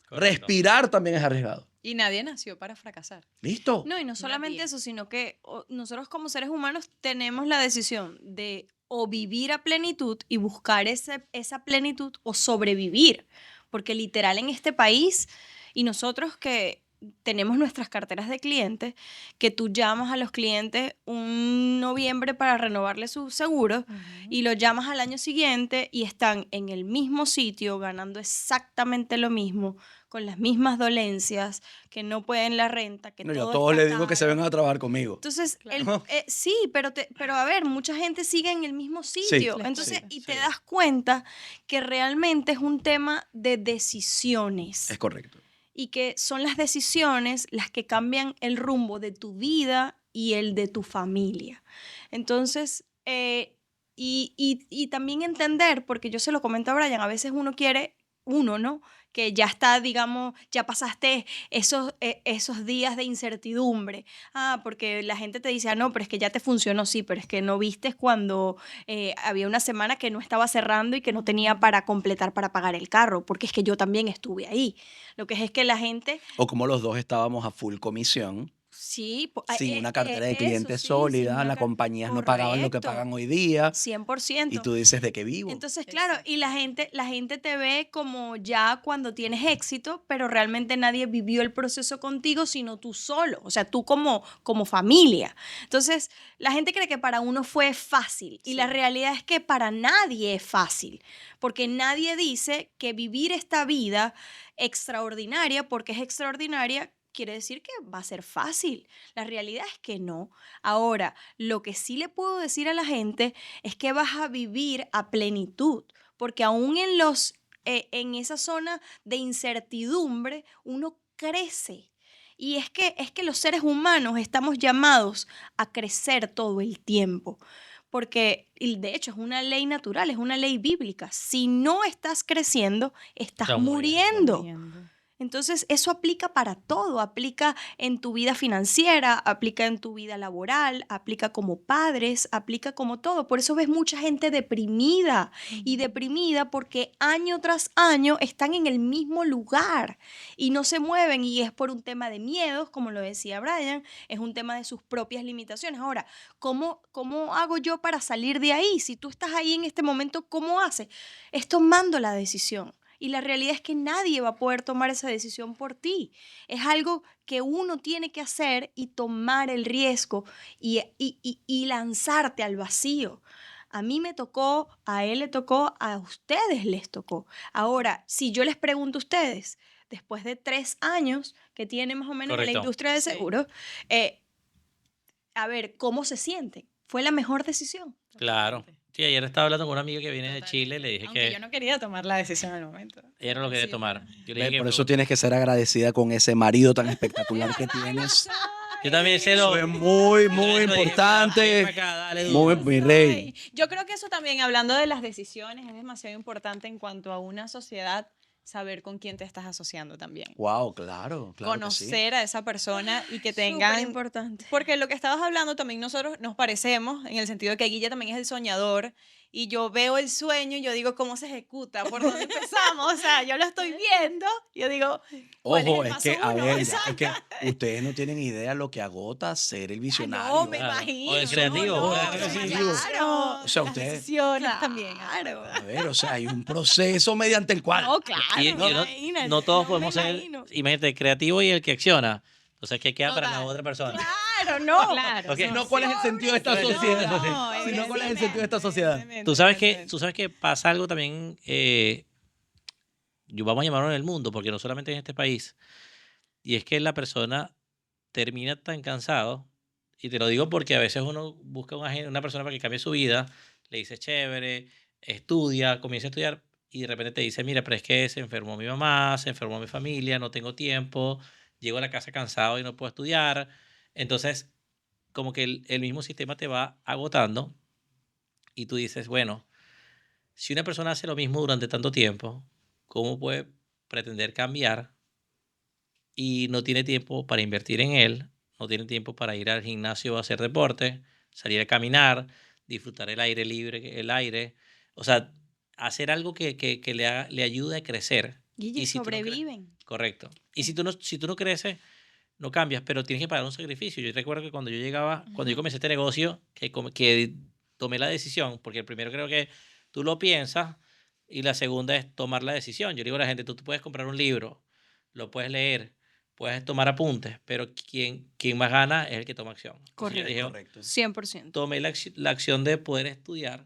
Correcto. Respirar también es arriesgado. Y nadie nació para fracasar. ¿Listo? No, y no solamente Nadie. eso, sino que nosotros como seres humanos tenemos la decisión de o vivir a plenitud y buscar esa plenitud o sobrevivir. Porque literal en este país, y nosotros que tenemos nuestras carteras de clientes, que tú llamas a los clientes un noviembre para renovarle su seguro y lo llamas al año siguiente y están en el mismo sitio ganando exactamente lo mismo, con las mismas dolencias, que no pueden la renta, que No, yo todo a todos está les digo que se caro. vengan a trabajar conmigo. Entonces, Claro. sí, pero a ver, mucha gente sigue en el mismo sitio. Les Entonces, cuesta. y te Sí. das cuenta que realmente es un tema de decisiones Es correcto. y que son las decisiones las que cambian el rumbo de tu vida y el de tu familia. Entonces, y también entender, porque yo se lo comento a Brian, a veces uno quiere, ¿no? Que ya está, digamos, ya pasaste esos días de incertidumbre. Porque la gente te dice, no, pero es que ya te funcionó, sí, pero es que no vistes cuando había una semana que no estaba cerrando y que no tenía para completar para pagar el carro, porque es que yo también estuve ahí. Lo que es que la gente, O como los dos estábamos a full comisión, sí, sin una cartera de eso, clientes sí, sólida, sin una las compañías no pagaban lo que correcto, pagan hoy día 100%. y tú dices, ¿de qué vivo? Entonces, claro, Exacto. y la gente te ve como ya cuando tienes éxito, pero realmente nadie vivió el proceso contigo, sino tú solo, o sea, tú como familia. Entonces, la gente cree que para uno fue fácil y la Sí. realidad es que para nadie es fácil, porque nadie dice que vivir esta vida extraordinaria, porque es extraordinaria, quiere decir que va a ser fácil. La realidad es que no. Ahora, lo que sí le puedo decir a la gente es que vas a vivir a plenitud, porque aún en esa zona de incertidumbre uno crece. Y es que los seres humanos estamos llamados a crecer todo el tiempo, porque y de hecho es una ley natural, es una ley bíblica. Si no estás creciendo, estás Estás muriendo. muriendo. Entonces, eso aplica para todo, aplica en tu vida financiera, aplica en tu vida laboral, aplica como padres, aplica como todo. Por eso ves mucha gente deprimida y deprimida porque año tras año están en el mismo lugar y no se mueven y es por un tema de miedos, como lo decía Brian, es un tema de sus propias limitaciones. Ahora, ¿cómo hago yo para salir de ahí? Si tú estás ahí en este momento, ¿cómo haces? Es tomando la decisión. Y la realidad es que nadie va a poder tomar esa decisión por ti. Es algo que uno tiene que hacer y tomar el riesgo y lanzarte al vacío. A mí me tocó, a él le tocó, a ustedes les tocó. Ahora, si yo les pregunto a ustedes, después de 3 años que tienen más o menos en la Correcto. industria de Sí. seguros, a ver, ¿cómo se sienten? ¿Fue la mejor decisión? Claro. Totalmente. Sí, ayer estaba hablando con una amiga que viene de Totalmente. Chile, le dije Aunque que yo no quería tomar la decisión en el momento. ella no lo quería Sí, tomar. pero- Yo le dije que Por fue eso un- tienes que ser agradecida con ese marido tan espectacular que tienes. Yo también sé Eso lo... es muy, muy Dale, dale, importante. acá, dale Muy, duro. mi rey. Ay, yo creo que eso también, hablando de las decisiones, es demasiado importante en cuanto a una sociedad, saber con quién te estás asociando también. Wow, claro, claro que sí. Conocer a esa persona y que Súper tengan... importante. Porque lo que estabas hablando también nosotros nos parecemos, en el sentido de que Guille también es el soñador, y yo veo el sueño y yo digo, ¿cómo se ejecuta? ¿Por dónde empezamos? O sea, yo lo estoy viendo, yo digo, ¿cuál Ojo, es el es paso que, a uno? ver, Exacto. es que ustedes no tienen idea lo que agota ser el visionario. No, me Claro. imagino. O el creativo, no, claro, no, creativo. claro. O sea, Las usted- decisiones también. Claro. A ver, o sea, hay un proceso mediante el cual. No, claro. Y no, imagínate, no todos no me podemos ser, imagino. imagínate, el creativo y el que acciona. Entonces, ¿qué queda para la Total. otra persona? Claro, no. Claro. Ok. Si no, ¿cuál es el sentido de esta ¿Cuál es el sociedad? sentido? No, Si no, ¿cuál es el sentido de esta sociedad? evidentemente, Tú sabes que pasa algo también, yo vamos a llamarlo en el mundo, porque no solamente en este país, y es que la persona termina tan cansado, y te lo digo porque a veces uno busca una persona para que cambie su vida, le dice chévere, estudia, comienza a estudiar, y de repente te dice, mira, pero es que se enfermó mi mamá, se enfermó mi familia, no tengo tiempo, llego a la casa cansado y no puedo estudiar. Entonces, como que el mismo sistema te va agotando, y tú dices, bueno, si una persona hace lo mismo durante tanto tiempo, ¿cómo puede pretender cambiar y no tiene tiempo para invertir en él? No tiene tiempo para ir al gimnasio a hacer deporte, salir a caminar, disfrutar el aire libre, el aire. O sea, hacer algo que le ayude a crecer. Guille, Y si tú no cre- sobreviven. Correcto. Y si tú no creces, no cambias, pero tienes que pagar un sacrificio. Yo recuerdo que cuando yo llegaba, cuando yo comencé este negocio, que tomé la decisión, porque el primero creo que tú lo piensas y la segunda es tomar la decisión. Yo le digo a la gente, tú puedes comprar un libro, lo puedes leer, puedes tomar apuntes, pero quien más gana es el que toma acción. Entonces yo dije, Correcto. 100%. tomé la acción de poder estudiar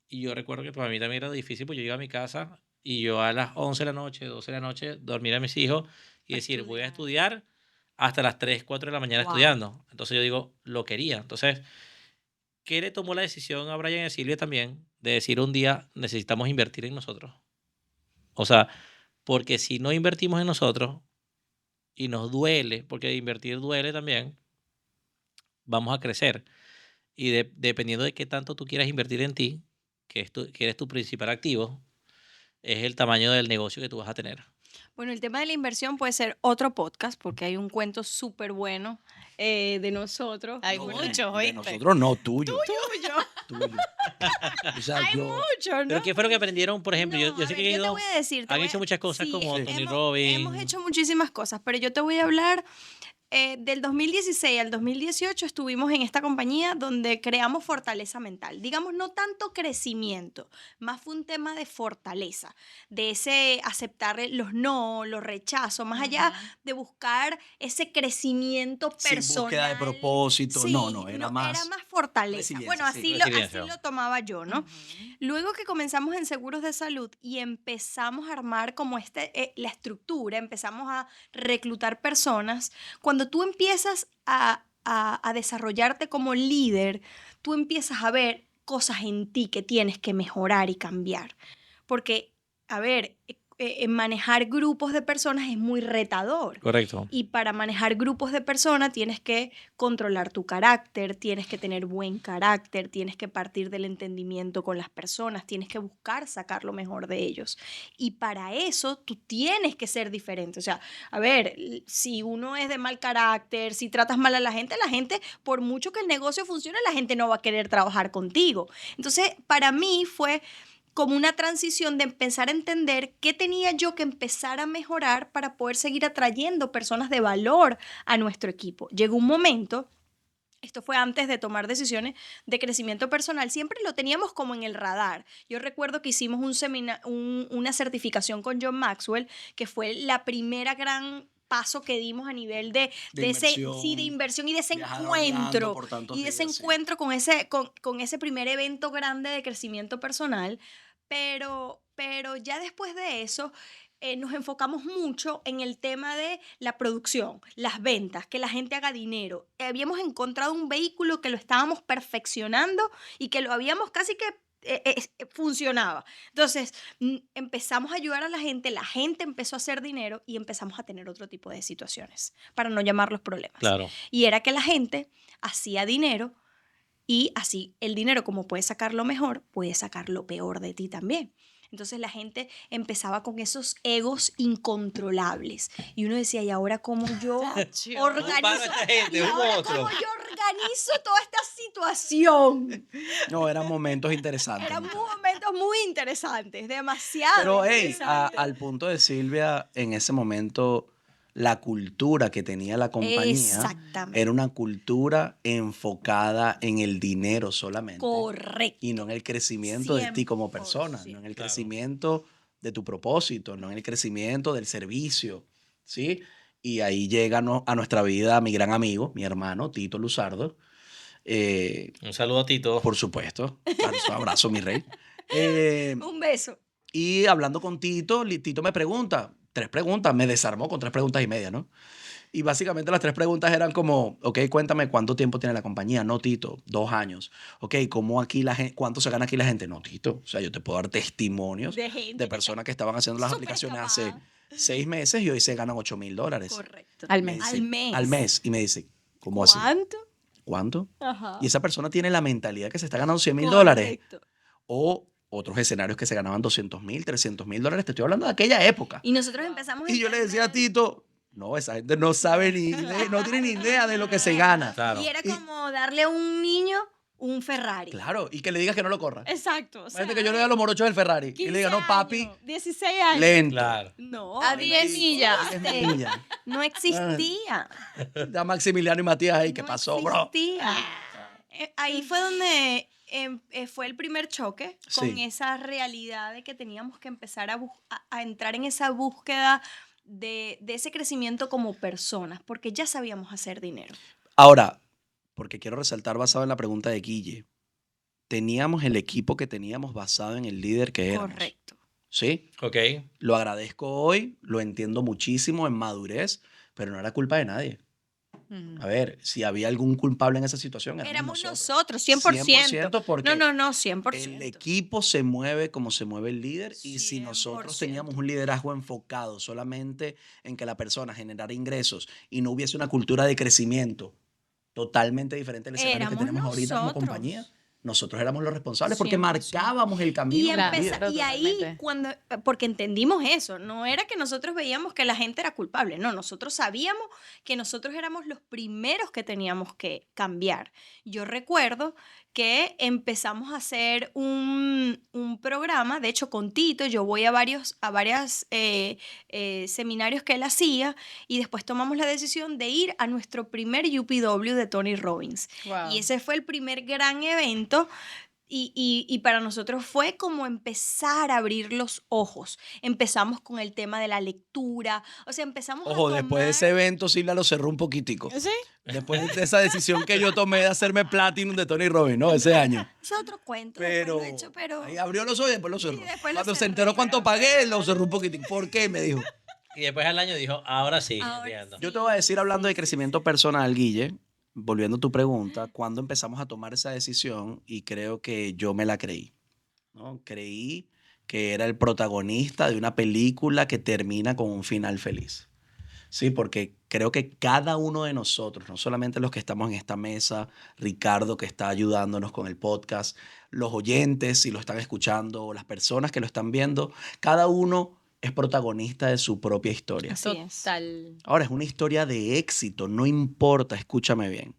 y yo recuerdo que para mí también era difícil, pues yo iba a mi casa y yo a las 11 de la noche, 12 de la noche, dormir a mis hijos y A decir, voy a estudiar. estudiar hasta las 3 4 de la mañana Wow. estudiando. Entonces yo digo, lo quería. Entonces, ¿qué le tomó la decisión a Brian y a Silvia también de decir un día necesitamos invertir en nosotros? O sea, porque si no invertimos en nosotros y nos duele, porque invertir duele también, vamos a crecer. Y dependiendo de qué tanto tú quieras invertir en ti, que eres tu principal activo, es el tamaño del negocio que tú vas a tener. Bueno, el tema de la inversión puede ser otro podcast porque hay un cuento súper bueno de nosotros. Hay No, muchos, de ¿oíste? nosotros no, tuyo. Tuyo. Tuyo. O sea, Hay yo. muchos, ¿no? Pero ¿qué fue lo que aprendieron? Por ejemplo, No, yo a sé ver, que yo te ellos voy a decir, han hecho muchas cosas como Tony Robbins. hemos hecho muchísimas cosas, pero yo te voy a hablar del 2016 al 2018 estuvimos en esta compañía donde creamos fortaleza mental. Digamos, no tanto crecimiento, más fue un tema de fortaleza, de ese aceptar los no, los rechazos, más allá de buscar ese crecimiento Sin personal. búsqueda de propósito. Sí, no, era más. Era más fortaleza. resiliencia, Bueno, sí. así Resiliencia. lo tomaba yo, ¿no? Luego que comenzamos en seguros de salud y empezamos a armar como la estructura, empezamos a reclutar personas, cuando tú empiezas a desarrollarte como líder, tú empiezas a ver cosas en ti que tienes que mejorar y cambiar. Porque, a ver, manejar grupos de personas es muy retador. Correcto. Y para manejar grupos de personas tienes que controlar tu carácter, tienes que tener buen carácter, tienes que partir del entendimiento con las personas, tienes que buscar sacar lo mejor de ellos. Y para eso tú tienes que ser diferente. O sea, a ver, si uno es de mal carácter, si tratas mal a la gente, por mucho que el negocio funcione, la gente no va a querer trabajar contigo. Entonces, para mí fue como una transición de empezar a entender qué tenía yo que empezar a mejorar para poder seguir atrayendo personas de valor a nuestro equipo. Llegó un momento, esto fue antes de tomar decisiones de crecimiento personal, siempre lo teníamos como en el radar. Yo recuerdo que hicimos una certificación con John Maxwell, que fue la primera gran paso que dimos a nivel de inversión y de ese Viajar a Orlando encuentro por tantos y de ese días, sí. encuentro con ese primer evento grande de crecimiento personal, pero ya después de eso nos enfocamos mucho en el tema de la producción, las ventas, que la gente haga dinero. Habíamos encontrado un vehículo que lo estábamos perfeccionando y que lo habíamos casi que funcionaba. Entonces, empezamos a ayudar a la gente empezó a hacer dinero y empezamos a tener otro tipo de situaciones, para no llamarlos problemas. Claro. Y era que la gente hacía dinero y así el dinero, como puede sacar lo mejor, puede sacar lo peor de ti también. Entonces la gente empezaba con esos egos incontrolables. Y uno decía, ¿y ahora cómo yo Chacho. organizo? Un paro a esta gente, ¿Y un ahora otro. cómo yo organizo toda esta situación? No, eran momentos interesantes. Eran muchachos. momentos muy interesantes, demasiado Pero, hey, interesantes. al punto de Silvia, en ese momento, la cultura que tenía la compañía Exactamente. era una cultura enfocada en el dinero solamente. Correcto. Y no en el crecimiento de ti como persona, no en el 100%. Claro. crecimiento de tu propósito, no en el crecimiento del servicio, ¿sí? Y ahí llega a nuestra vida mi gran amigo, mi hermano, Tito Luzardo. Un saludo a Tito. Por supuesto. Abrazo, mi rey. Eh, Un beso. y hablando con Tito, Tito me pregunta, 3 preguntas, me desarmó con 3 preguntas y media, ¿no? Y básicamente las 3 preguntas eran como, ok, cuéntame cuánto tiempo tiene la compañía. No, Tito, 2 años. Ok, ¿cómo aquí la gente, cuánto se gana aquí la gente? No, Tito, o sea, yo te puedo dar testimonios De gente de que personas que estaban haciendo las súper aplicaciones capaz. hace 6 meses y hoy se ganan $8,000. Correcto. Al Me mes. dice, Al mes. Al mes. Y me dice, ¿cómo así? ¿Cuánto? ¿Cuánto? Ajá. Y esa persona tiene la mentalidad que se está ganando $100,000. Correcto. O otros escenarios que se ganaban $200,000, $300,000. Te estoy hablando de aquella época. Y nosotros empezamos Y yo le decía a entender- Tito, no, esa gente no sabe no tiene ni idea de lo que se gana. Claro. Y era como darle a un niño un Ferrari. Claro, y que le digas que no lo corra. Exacto. O sea, Imagínate que yo le dé a los morochos del Ferrari y 15 le diga, no, papi, años, 16 años. lento. Claro. No. A no 10 millas. existe. Niña. No existía. Ya Maximiliano y Matías ahí, ¿qué No pasó, bro? existía. Ahí fue donde fue el primer choque con Sí. esa realidad de que teníamos que empezar a entrar en esa búsqueda de ese crecimiento como personas, porque ya sabíamos hacer dinero. Ahora, porque quiero resaltar basado en la pregunta de Guille, teníamos el equipo que teníamos basado en el líder que éramos. Correcto. ¿Sí? Ok. Lo agradezco hoy, lo entiendo muchísimo en madurez, pero no era culpa de nadie. A ver, si había algún culpable en esa situación, Éramos nosotros, 100%. 100% porque No, 100%. el equipo se mueve como se mueve el líder y si nosotros 100%. teníamos un liderazgo enfocado solamente en que la persona generara ingresos y no hubiese una cultura de crecimiento totalmente diferente al escenario que Éramos tenemos ahorita como nosotros. compañía, nosotros éramos los responsables porque 100%. marcábamos el camino. Y, de la vida. Claro, y ahí, totalmente. porque entendimos eso, no era que nosotros veíamos que la gente era culpable, no, nosotros sabíamos que nosotros éramos los primeros que teníamos que cambiar. Yo recuerdo que empezamos a hacer un programa, de hecho con Tito, yo voy a varios seminarios que él hacía y después tomamos la decisión de ir a nuestro primer UPW de Tony Robbins. Wow. Y ese fue el primer gran evento y para nosotros fue como empezar a abrir los ojos. Empezamos con el tema de la lectura, o sea, empezamos Ojo, a después de ese tomar- evento Silvia lo cerró un poquitico. ¿Sí? Después de esa decisión que yo tomé de hacerme Platinum de Tony Robbins, ¿no? Ese año. Es otro cuento, Pero, después lo he hecho, pero ahí abrió los ojos y después lo cerró. después lo Cuando se cerré, enteró cuánto pero- pagué, lo cerró un poquitico. ¿Por qué? Me dijo. Y después al año dijo, ahora sí. Ahora entiendo. Yo te voy a decir, hablando de crecimiento personal, Guille, volviendo a tu pregunta, cuando empezamos a tomar esa decisión, y creo que yo me la creí, ¿no? Creí que era el protagonista de una película que termina con un final feliz. Sí, porque creo que cada uno de nosotros, no solamente los que estamos en esta mesa, Ricardo que está ayudándonos con el podcast, los oyentes si lo están escuchando, o las personas que lo están viendo, cada uno es protagonista de su propia historia. Así es. Total. Ahora, es una historia de éxito, no importa, escúchame bien,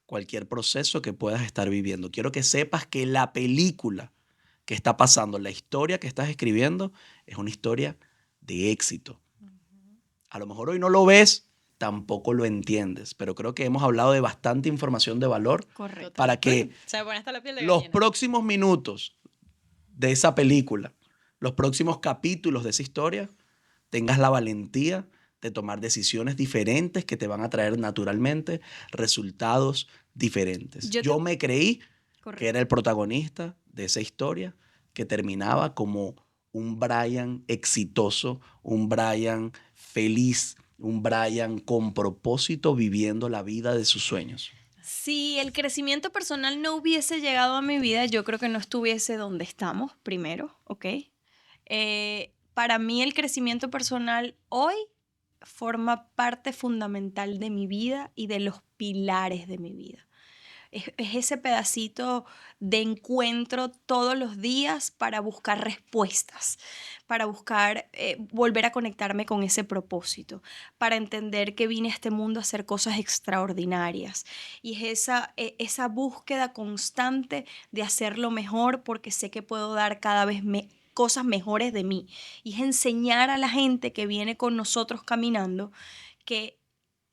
cualquier proceso que puedas estar viviendo. Quiero que sepas que la película que está pasando, la historia que estás escribiendo, es una historia de éxito. A lo mejor hoy no lo ves, tampoco lo entiendes, pero creo que hemos hablado de bastante información de valor Correcto. para que Se me pone hasta la piel de los gallina. próximos minutos de esa película, los próximos capítulos de esa historia, tengas la valentía de tomar decisiones diferentes que te van a traer naturalmente resultados diferentes. Yo me creí que Correcto. era el protagonista de esa historia que terminaba como un Brian exitoso, un Brian feliz, un Brian con propósito viviendo la vida de sus sueños. Si el crecimiento personal no hubiese llegado a mi vida, yo creo que no estuviese donde estamos, primero, ¿ok? Para mí el crecimiento personal hoy forma parte fundamental de mi vida y de los pilares de mi vida. Es ese pedacito de encuentro todos los días para buscar respuestas, para buscar volver a conectarme con ese propósito, para entender que vine a este mundo a hacer cosas extraordinarias. Y es esa búsqueda constante de hacerlo mejor porque sé que puedo dar cada vez cosas mejores de mí. Y es enseñar a la gente que viene con nosotros caminando que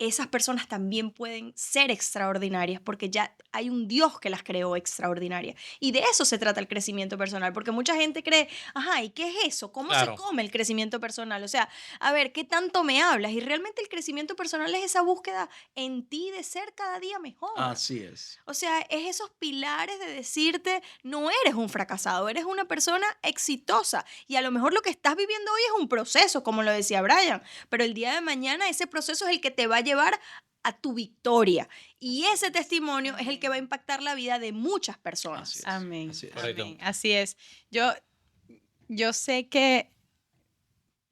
esas personas también pueden ser extraordinarias porque ya hay un Dios que las creó extraordinarias. Y de eso se trata el crecimiento personal, porque mucha gente cree, ajá, ¿y qué es eso? ¿Cómo se Claro. come el crecimiento personal? O sea, a ver, ¿qué tanto me hablas? Y realmente el crecimiento personal es esa búsqueda en ti de ser cada día mejor. Así es. O sea, es esos pilares de decirte, no eres un fracasado, eres una persona exitosa. Y a lo mejor lo que estás viviendo hoy es un proceso, como lo decía Brian, pero el día de mañana ese proceso es el que te va a llevar a tu victoria. Y ese testimonio es el que va a impactar la vida de muchas Así personas. es. Amén. Así es. Correcto. Amén. Así es. Yo sé que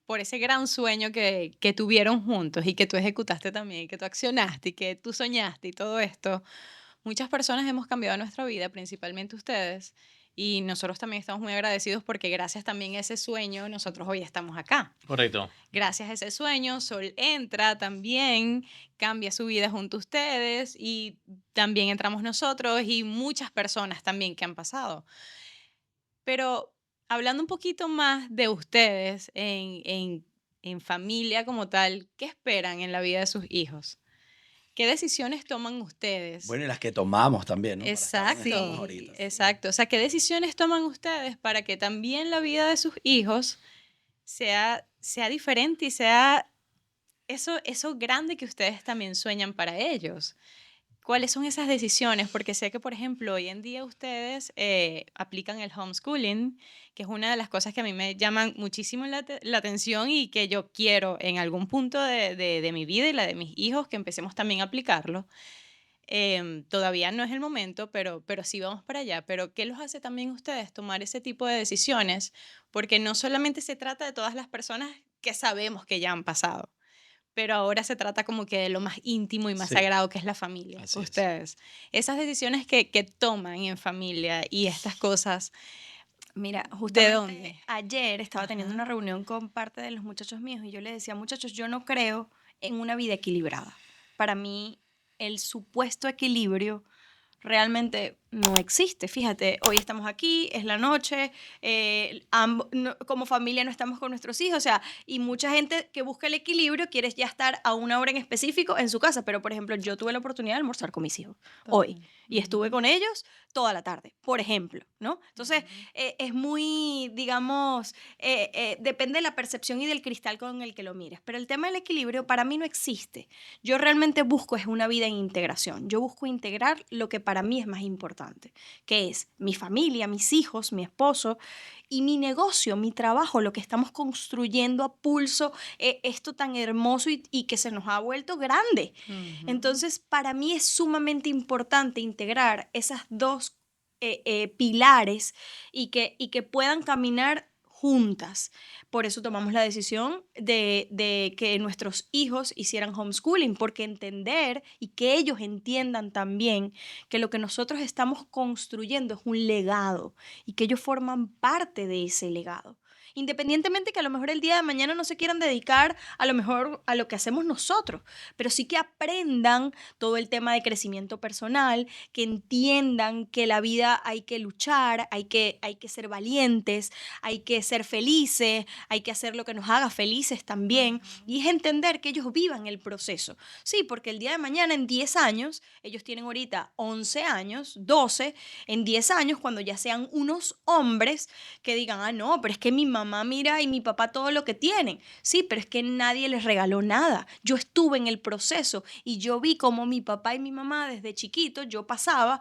por ese gran sueño que tuvieron juntos y que tú ejecutaste también, y que tú accionaste y que tú soñaste y todo esto, muchas personas hemos cambiado nuestra vida, principalmente ustedes, y nosotros también estamos muy agradecidos porque gracias también a ese sueño nosotros hoy estamos acá. Correcto. Gracias a ese sueño, Sol entra también, cambia su vida junto a ustedes y también entramos nosotros y muchas personas también que han pasado. Pero hablando un poquito más de ustedes en familia como tal, ¿qué esperan en la vida de sus hijos? ¿Qué decisiones toman ustedes? Bueno, y las que tomamos también, ¿no? Para estar donde Exacto, estamos ahorita. exacto. O sea, ¿qué decisiones toman ustedes para que también la vida de sus hijos sea diferente y sea eso grande que ustedes también sueñan para ellos? ¿Cuáles son esas decisiones? Porque sé que, por ejemplo, hoy en día ustedes aplican el homeschooling, que es una de las cosas que a mí me llaman muchísimo la atención y que yo quiero en algún punto de mi vida y la de mis hijos que empecemos también a aplicarlo. Todavía no es el momento, pero sí vamos para allá. Pero ¿qué los hace también ustedes tomar ese tipo de decisiones? Porque no solamente se trata de todas las personas que sabemos que ya han pasado, pero ahora se trata como que de lo más íntimo y más Sí. sagrado que es la familia. Así es. Ustedes, esas decisiones que toman en familia y estas cosas, Mira, ¿de justamente dónde? ayer estaba teniendo Ajá. una reunión con parte de los muchachos míos y yo les decía, muchachos, yo no creo en una vida equilibrada. Para mí, el supuesto equilibrio realmente no existe. Fíjate, hoy estamos aquí, es la noche, como familia no estamos con nuestros hijos, o sea, y mucha gente que busca el equilibrio quiere ya estar a una hora en específico en su casa, pero por ejemplo, yo tuve la oportunidad de almorzar con mis hijos hoy y estuve con ellos toda la tarde, por ejemplo, ¿no? Entonces, es muy, digamos, depende de la percepción y del cristal con el que lo mires, pero el tema del equilibrio para mí no existe. Yo realmente busco es una vida en integración. Yo busco integrar lo que para mí es más importante, que es mi familia, mis hijos, mi esposo y mi negocio, mi trabajo, lo que estamos construyendo a pulso, esto tan hermoso y que se nos ha vuelto grande. Entonces, para mí es sumamente importante integrar esas dos pilares y que puedan caminar juntas. Por eso tomamos la decisión de que nuestros hijos hicieran homeschooling, porque entender y que ellos entiendan también que lo que nosotros estamos construyendo es un legado y que ellos forman parte de ese legado. Independientemente que a lo mejor el día de mañana no se quieran dedicar a lo mejor a lo que hacemos nosotros, pero sí que aprendan todo el tema de crecimiento personal, que entiendan que la vida hay que luchar, hay que ser valientes, hay que ser felices, hay que hacer lo que nos haga felices también, y es entender que ellos vivan el proceso. Sí, porque el día de mañana, en 10 años, ellos tienen ahorita 11 años, 12, en 10 años, cuando ya sean unos hombres que digan, ah, no, pero es que mi mamá mira y mi papá todo lo que tienen. Sí, pero es que nadie les regaló nada. Yo estuve en el proceso y yo vi cómo mi papá y mi mamá desde chiquito, yo pasaba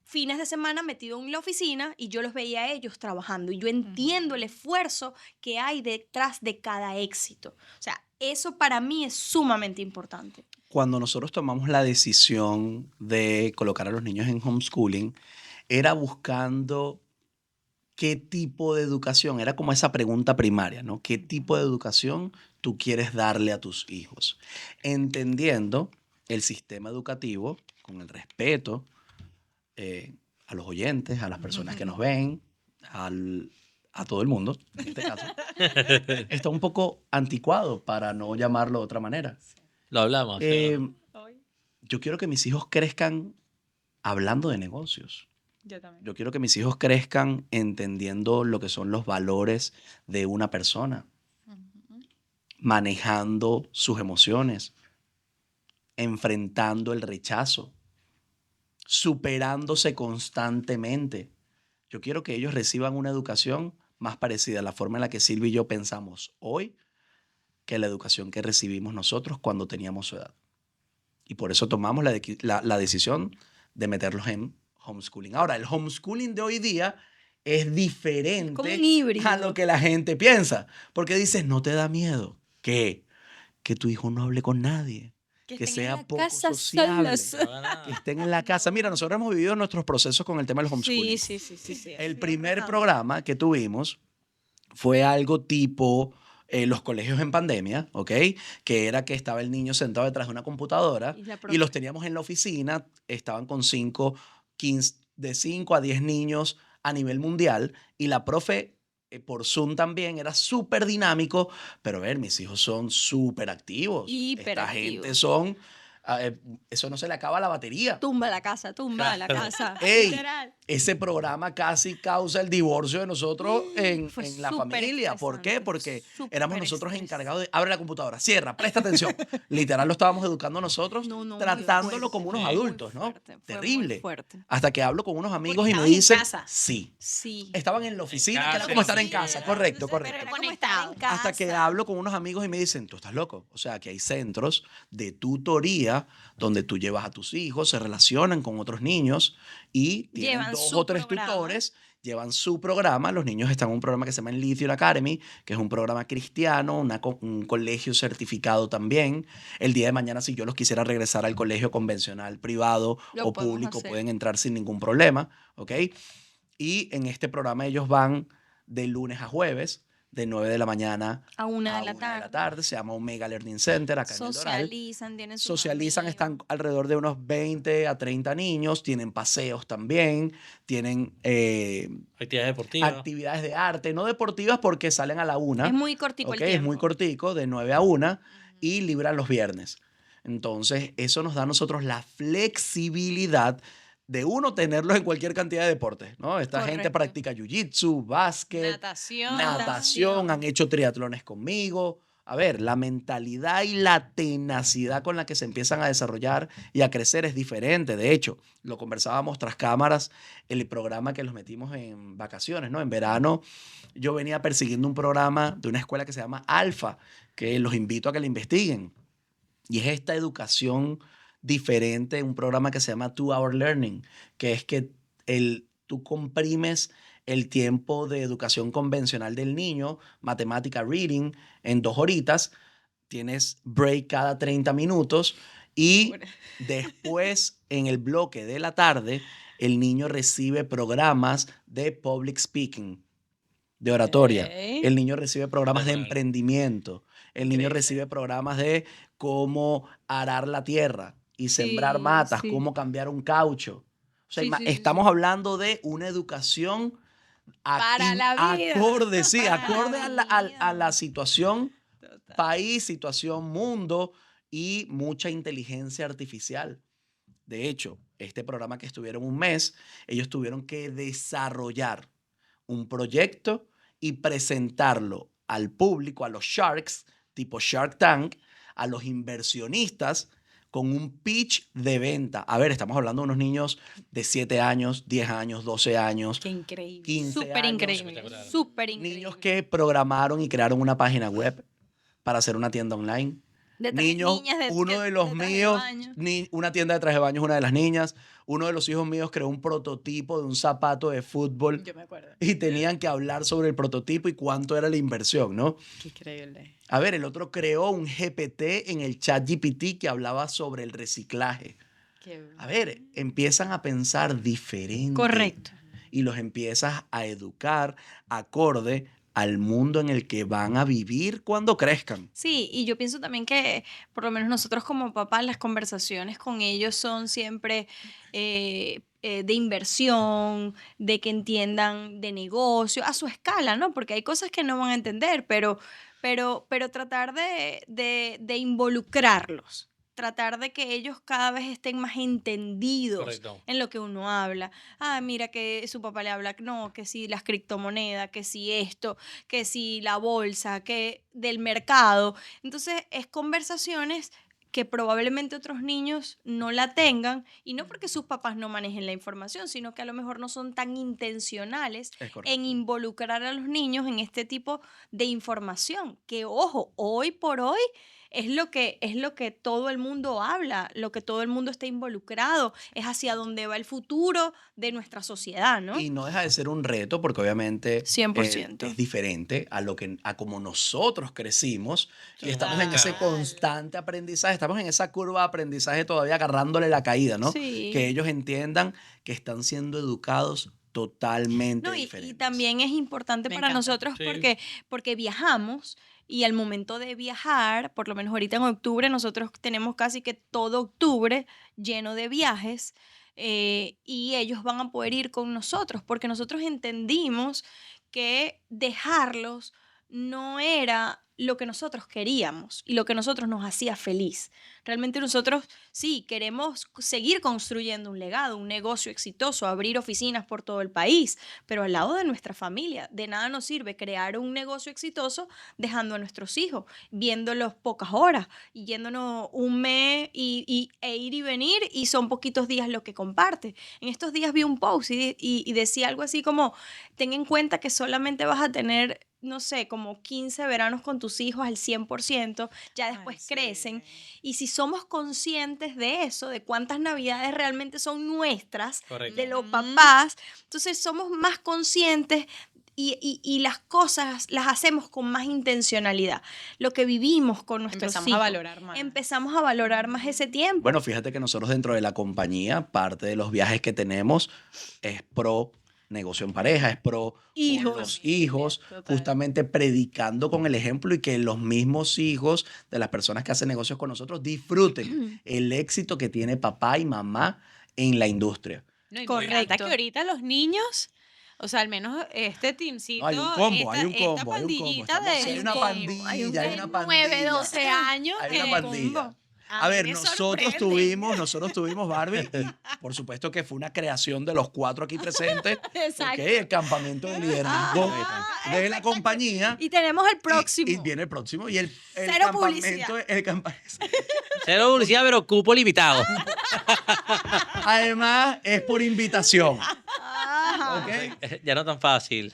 fines de semana metido en la oficina y yo los veía a ellos trabajando y yo entiendo el esfuerzo que hay detrás de cada éxito. O sea, eso para mí es sumamente importante. cuando nosotros tomamos la decisión de colocar a los niños en homeschooling, era buscando qué tipo de educación, era como esa pregunta primaria, ¿no? ¿Qué tipo de educación tú quieres darle a tus hijos? Entendiendo el sistema educativo con el respeto a los oyentes, a las personas que nos ven, a todo el mundo, en este caso, está un poco anticuado para no llamarlo de otra manera. Lo hablamos. Eh, pero- yo quiero que mis hijos crezcan hablando de negocios. Yo también. Yo quiero que mis hijos crezcan entendiendo lo que son los valores de una persona, manejando sus emociones, enfrentando el rechazo, superándose constantemente. Yo quiero que ellos reciban una educación más parecida a la forma en la que Silvia y yo pensamos hoy que la educación que recibimos nosotros cuando teníamos su edad. Y por eso tomamos la decisión de meterlos en homeschooling. Ahora, el homeschooling de hoy día es Como diferente un híbrido. a lo que la gente piensa. Porque dices, no te da miedo. ¿Qué? Que tu hijo no hable con nadie. Que estén en sea la poco casa sociable. solos. Que estén en la casa. Mira, nosotros hemos vivido nuestros procesos con el tema del homeschooling. Sí. El primer programa que tuvimos fue algo tipo los colegios en pandemia, ¿ok? Que era que estaba el niño sentado detrás de una computadora Y la y profe. los teníamos en la oficina, estaban con 15, de 5 a 10 niños a nivel mundial y la profe por Zoom también era súper dinámico, pero a ver, mis hijos son súper activos. Esta Hiperactivos. gente son, eso no se le acaba la batería. Tumba la casa, tumba la casa. Ey, Literal. ese programa casi causa el divorcio de nosotros en Fue la súper familia. ¿Por qué? estresante, Porque súper éramos nosotros estresante. encargados de abre la computadora, cierra, presta atención. Literal lo estábamos educando nosotros, No, muy tratándolo fuerte, como unos sí. adultos, muy ¿no? fuerte, fue muy Terrible. fuerte. Hasta que hablo con unos amigos Porque y me estabas en dicen, casa. sí. Sí. Estaban en la oficina, que era casa, como estar en sí, casa, era. correcto, Pero correcto. era como Conectado. estar en Hasta que casa. hablo con unos amigos y me dicen, tú estás loco. O sea, que hay centros de tutoría donde tú llevas a tus hijos, se relacionan con otros niños y tienen Llevan 2 su o 3 programa. tutores, llevan su programa. Los niños están en un programa que se llama Lithium Academy, que es un programa cristiano, un colegio certificado también. El día de mañana, si yo los quisiera regresar al colegio convencional, privado Lo o podemos público, hacer. pueden entrar sin ningún problema, ¿ok? Y en este programa ellos van de lunes a jueves, de 9 de la mañana A 1 a de la 1 de la tarde. tarde. Se llama Omega Learning Center acá en el Doral. Socializan, tienen sus Socializan, están amigos. alrededor de unos 20 a 30 niños, tienen paseos también, tienen Actividades deportivas. actividades de arte, no deportivas porque salen a la 1. Es muy cortico ¿ok? el tiempo. Es muy cortico, de 9 a 1 y libran los viernes. Entonces, eso nos da a nosotros la flexibilidad de uno tenerlos en cualquier cantidad de deportes, ¿no? Esta gente Correcto. practica jiu-jitsu, básquet, Natación. natación, han hecho triatlones conmigo. A ver, la mentalidad y la tenacidad con la que se empiezan a desarrollar y a crecer es diferente. De hecho, lo conversábamos tras cámaras, el programa que los metimos en vacaciones, ¿no? En verano yo venía persiguiendo un programa de una escuela que se llama Alfa, que los invito a que la investiguen. Y es esta educación diferente, un programa que se llama 2-Hour Learning, que es que tú comprimes el tiempo de educación convencional del niño, matemática, reading, en 2 horitas, tienes break cada 30 minutos y después en el bloque de la tarde el niño recibe programas de public speaking, de oratoria. Ok. El niño recibe programas de Fenomenal. emprendimiento. El niño Increíble. recibe programas de cómo arar la tierra y sembrar Sí, matas, sí. cómo cambiar un caucho. O sea, Sí, sí, sí, estamos sí. hablando de una educación Para la vida. acorde, sí, Para acorde la a la vida. situación Total. país, situación mundo y mucha inteligencia artificial. De hecho, este programa que estuvieron un mes, ellos tuvieron que desarrollar un proyecto y presentarlo al público, a los sharks, tipo Shark Tank, a los inversionistas con un pitch de venta. A ver, estamos hablando de unos niños de 7 años, 10 años, 12 años, Qué increíble. 15 Súper años. increíble. Espectacular. Súper increíble. Niños que programaron y crearon una página web para hacer una tienda online. De traje Niños, niñas, de- uno de los de traje de míos, baño. una tienda de traje de baño es una de las niñas. Uno de los hijos míos creó un prototipo de un zapato de fútbol Yo me acuerdo. y tenían que hablar sobre el prototipo y cuánto era la inversión, ¿no? Qué increíble. A ver, el otro creó un GPT en el chat GPT que hablaba sobre el reciclaje. A ver, empiezan a pensar diferente. Correcto. Y los empiezas a educar acorde al mundo en el que van a vivir cuando crezcan. Sí, y yo pienso también que por lo menos nosotros como papás, las conversaciones con ellos son siempre de inversión, de que entiendan de negocio, a su escala, ¿no? Porque hay cosas que no van a entender, pero tratar de involucrarlos, tratar de que ellos cada vez estén más entendidos Correcto. en lo que uno habla. Ah, mira que su papá le habla, no, que si las criptomonedas, que si esto, que si la bolsa, que del mercado. Entonces, es conversaciones que probablemente otros niños no la tengan, y no porque sus papás no manejen la información, sino que a lo mejor no son tan intencionales Es correcto. en involucrar a los niños en este tipo de información, que ojo, hoy por hoy es lo que todo el mundo habla, lo que todo el mundo está involucrado, es hacia dónde va el futuro de nuestra sociedad, ¿no? Y no deja de ser un reto porque obviamente 100%. es diferente a como nosotros crecimos y estamos en ese Total. constante aprendizaje, estamos en esa curva de aprendizaje todavía agarrándole la caída, ¿no? Sí. Que ellos entiendan que están siendo educados totalmente No, y diferentes. también es importante Me para encanta. nosotros Sí. porque viajamos y al momento de viajar, por lo menos ahorita en octubre, nosotros tenemos casi que todo octubre lleno de viajes, y ellos van a poder ir con nosotros porque nosotros entendimos que dejarlos no era lo que nosotros queríamos y lo que nosotros nos hacía feliz. Realmente nosotros sí queremos seguir construyendo un legado, un negocio exitoso, abrir oficinas por todo el país, pero al lado de nuestra familia. De nada nos sirve crear un negocio exitoso dejando a nuestros hijos, viéndolos pocas horas, y yéndonos un mes e ir y venir, y son poquitos días lo que comparte. En estos días vi un post y decía algo así como, ten en cuenta que solamente vas a tener, no sé, como 15 veranos con tus hijos al 100%, ya después Ay, sí. crecen. Y si somos conscientes de eso, de cuántas navidades realmente son nuestras, Correcto. de los Ujú. papás, entonces somos más conscientes y las cosas las hacemos con más intencionalidad. Lo que vivimos con nuestros Empezamos hijos. a valorar más. Empezamos a valorar más ese tiempo. Bueno, fíjate que nosotros dentro de la compañía, parte de los viajes que tenemos es pro negocio en pareja, es pro con Hijos. los hijos, Total. justamente predicando con el ejemplo y que los mismos hijos de las personas que hacen negocios con nosotros disfruten el éxito que tiene papá y mamá en la industria. No, y me Correcto. encanta que ahorita los niños, o sea, al menos este teamcito, No, hay un combo, hay un esta combo, hay un combo. pandillita Estamos- de hay una pandilla, hay un de hay una 9, pandilla. 12 años. Hay una que- pandilla. A A mí ver, me nosotros tuvimos Barbie y por supuesto que fue una creación de los 4 aquí presentes. Exacto. Ok, el campamento de liderazgo de la compañía. Y tenemos el próximo. Y viene el próximo. Y el Cero campamento, Cero publicidad, pero cupo limitado. además es por invitación. Ajá. ¿Ok? Ya no tan fácil.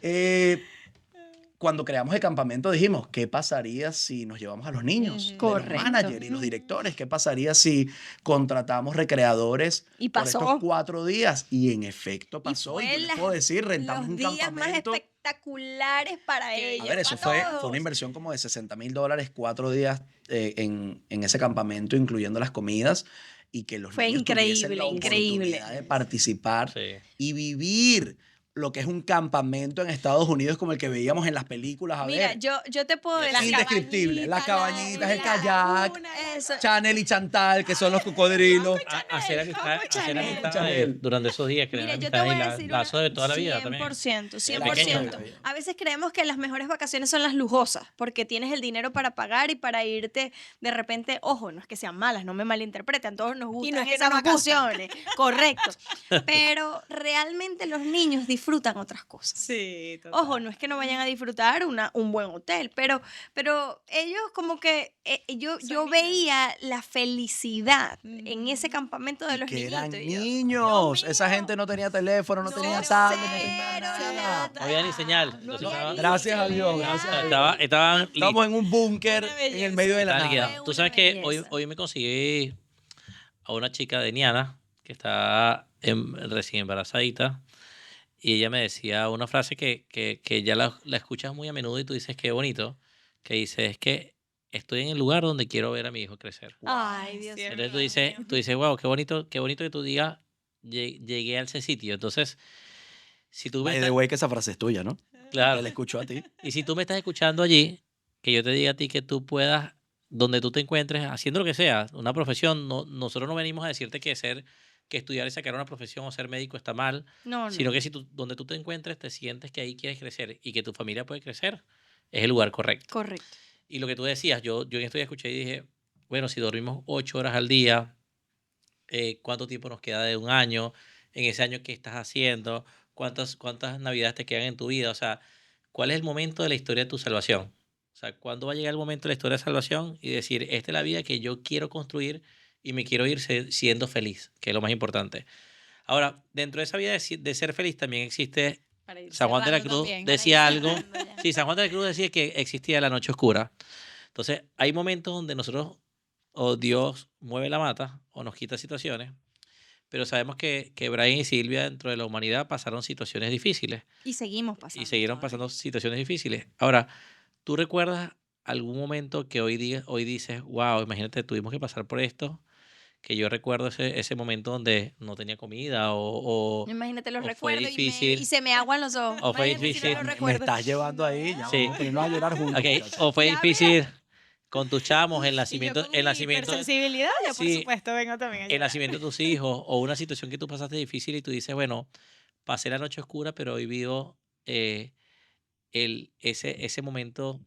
Cuando creamos el campamento dijimos, ¿qué pasaría si nos llevamos a los niños? Ujú. De Correcto. Los managers y los directores. ¿Qué pasaría si contratamos recreadores Y por pasó. estos 4 días? Y en efecto pasó. Y, fue yo les las- puedo decir, rentamos Los un días más campamento. espectaculares para Qué ellos. A ver, eso para fue todos. una inversión como de $60,000, 4 días en ese campamento, incluyendo las comidas, y que los Fue niños tuviesen la increíble. oportunidad de participar Sí. y vivir lo que es un campamento en Estados Unidos como el que veíamos en las películas. A Mira, ver, yo te puedo Las decir. indescriptible. Las cabañitas, el kayak, Eso. Chanel y Chantal, que son los cocodrilos. Hacer amistad, Coco hacer Chanel. amistad Chanel. durante esos días, crear Mira, yo te amistad voy y a decir lazo de toda la vida también. 100%, Pequeño. 100%. A veces creemos que las mejores vacaciones son las lujosas, porque tienes el dinero para pagar y para irte de repente. Ojo, no es que sean malas, no me malinterpreten, a todos nos Y no gustan es que esas no nos gustan. vacaciones, correcto. Pero realmente los niños disfrutan otras cosas. Sí, Ojo, no es que no vayan a disfrutar un buen hotel, pero ellos como que yo niños. veía la felicidad en ese Ujú. campamento de Y los que eran niñitos. y yo, niños. Dios Esa mío, gente no tenía teléfono, no no, tenía tablet, no cero, tenía nada. nada. No había ni señal. No Entonces había estaban, ni Gracias a Dios, gracias a Dios. estaban Estamos en un búnker Una en el belleza. medio de la estaban nada. liquidados. Fue Tú una sabes que hoy, belleza. hoy me conseguí a una chica de Niana que está recién embarazadita y ella me decía una frase que ya la escuchas muy a menudo y tú dices qué bonito, que dice es que estoy en el lugar donde quiero ver a mi hijo crecer. Ay, Dios cierto. mío. Entonces tú dices, wow, qué bonito que tú digas, llegué a ese sitio. Entonces, si tú me By the estás, way, que esa frase es tuya, ¿no? Te claro, la escucho a ti. y si tú me estás escuchando allí, que yo te diga a ti que tú puedas, donde tú te encuentres, haciendo lo que sea, una profesión, nosotros no venimos a decirte que estudiar y sacar una profesión o ser médico está mal, No, sino no. que si tú, donde tú te encuentres te sientes que ahí quieres crecer y que tu familia puede crecer, es el lugar correcto. Correcto. Y lo que tú decías, yo en esto ya escuché y dije, bueno, si dormimos 8 horas al día, ¿cuánto tiempo nos queda de un año? En ese año, ¿qué estás haciendo? ¿Cuántas navidades te quedan en tu vida? O sea, ¿cuál es el momento de la historia de tu salvación? O sea, ¿cuándo va a llegar el momento de la historia de salvación y decir, esta es la vida que yo quiero construir y me quiero ir siendo feliz, que es lo más importante? Ahora, dentro de esa vida de ser feliz también existe, Para ir San Juan de la cerrando Cruz también. decía Para ir algo, cerrando ya. sí, San Juan de la Cruz decía que existía la noche oscura. Entonces, hay momentos donde nosotros o Dios mueve la mata o nos quita situaciones, pero sabemos que Brian y Silvia dentro de la humanidad pasaron situaciones difíciles Y seguimos pasando. y siguieron todavía. pasando situaciones difíciles. Ahora, ¿tú recuerdas algún momento que hoy dices, wow, imagínate, tuvimos que pasar por esto? Que yo recuerdo ese momento donde no tenía comida Imagínate, lo o fue recuerdo y difícil, se me aguan los ojos. o fue Imagínate si no difícil. lo Me recuerdo. estás llevando ahí, ya Sí. vamos a ponernos a llorar juntos. Ok, muchachos. o fue Ya difícil con tus chamos, el Y yo nacimiento, con el mi nacimiento, hipersensibilidad, yo por sí, supuesto vengo también a el llorar. nacimiento de tus hijos o una situación que tú pasaste difícil y tú dices, bueno, pasé la noche oscura, pero hoy vivo eh, ese momento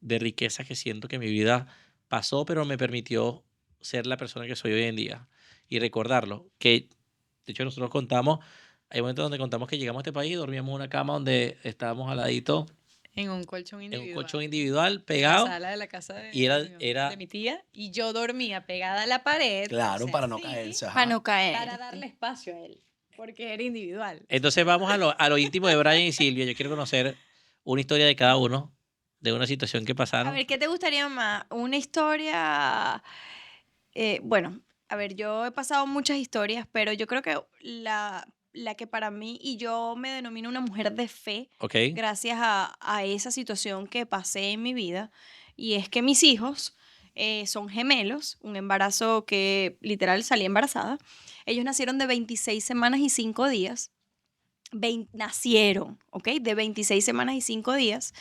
de riqueza que siento que mi vida pasó, pero me permitió ser la persona que soy hoy en día y recordarlo. Que, de hecho, nosotros contamos, hay momentos donde contamos que llegamos a este país y dormíamos en una cama donde estábamos al ladito En un colchón en un individual. colchón individual En la pegado. sala de la casa de, Y era- de mi mamá, era- de mi tía. Y yo dormía pegada a la pared. Claro, o sea, para no así, caerse. ajá. Para no caer. Para darle espacio a él. Porque era individual. Entonces vamos a lo íntimo de Brian y Silvia. Yo quiero conocer una historia de cada uno, de una situación que A pasaron. ver, ¿qué te gustaría más? Una historia. Bueno, a ver, yo he pasado muchas historias, pero yo creo que la que para mí, y yo me denomino una mujer de fe, ¿Ok? gracias a esa situación que pasé en mi vida, y es que mis hijos son gemelos, un embarazo que literal salí embarazada. Ellos nacieron de 26 semanas y 5 días. Nacieron, ¿ok? De 26 semanas y 5 días.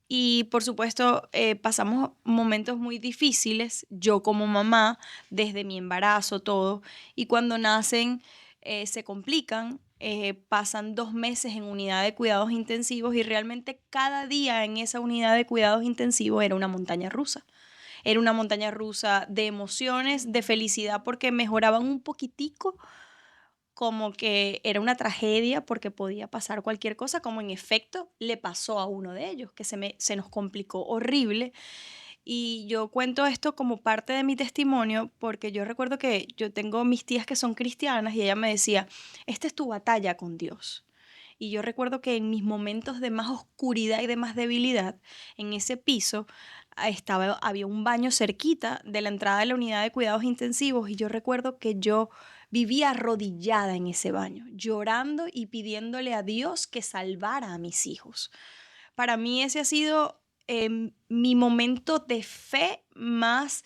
Y por supuesto, pasamos momentos muy difíciles, yo como mamá, desde mi embarazo, todo. Y cuando nacen, se complican, pasan 2 meses en unidad de cuidados intensivos y realmente cada día en esa unidad de cuidados intensivos era una montaña rusa. Era una montaña rusa de emociones, de felicidad porque mejoraban un poquitico, como que era una tragedia porque podía pasar cualquier cosa, como en efecto le pasó a uno de ellos, que se nos complicó horrible. Y yo cuento esto como parte de mi testimonio porque yo recuerdo que yo tengo mis tías que son cristianas y ella me decía, esta es tu batalla con Dios. Y yo recuerdo que en mis momentos de más oscuridad y de más debilidad, en ese piso había un baño cerquita de la entrada de la unidad de cuidados intensivos y yo recuerdo que yo vivía arrodillada en ese baño, llorando y pidiéndole a Dios que salvara a mis hijos. Para mí ese ha sido mi momento de fe más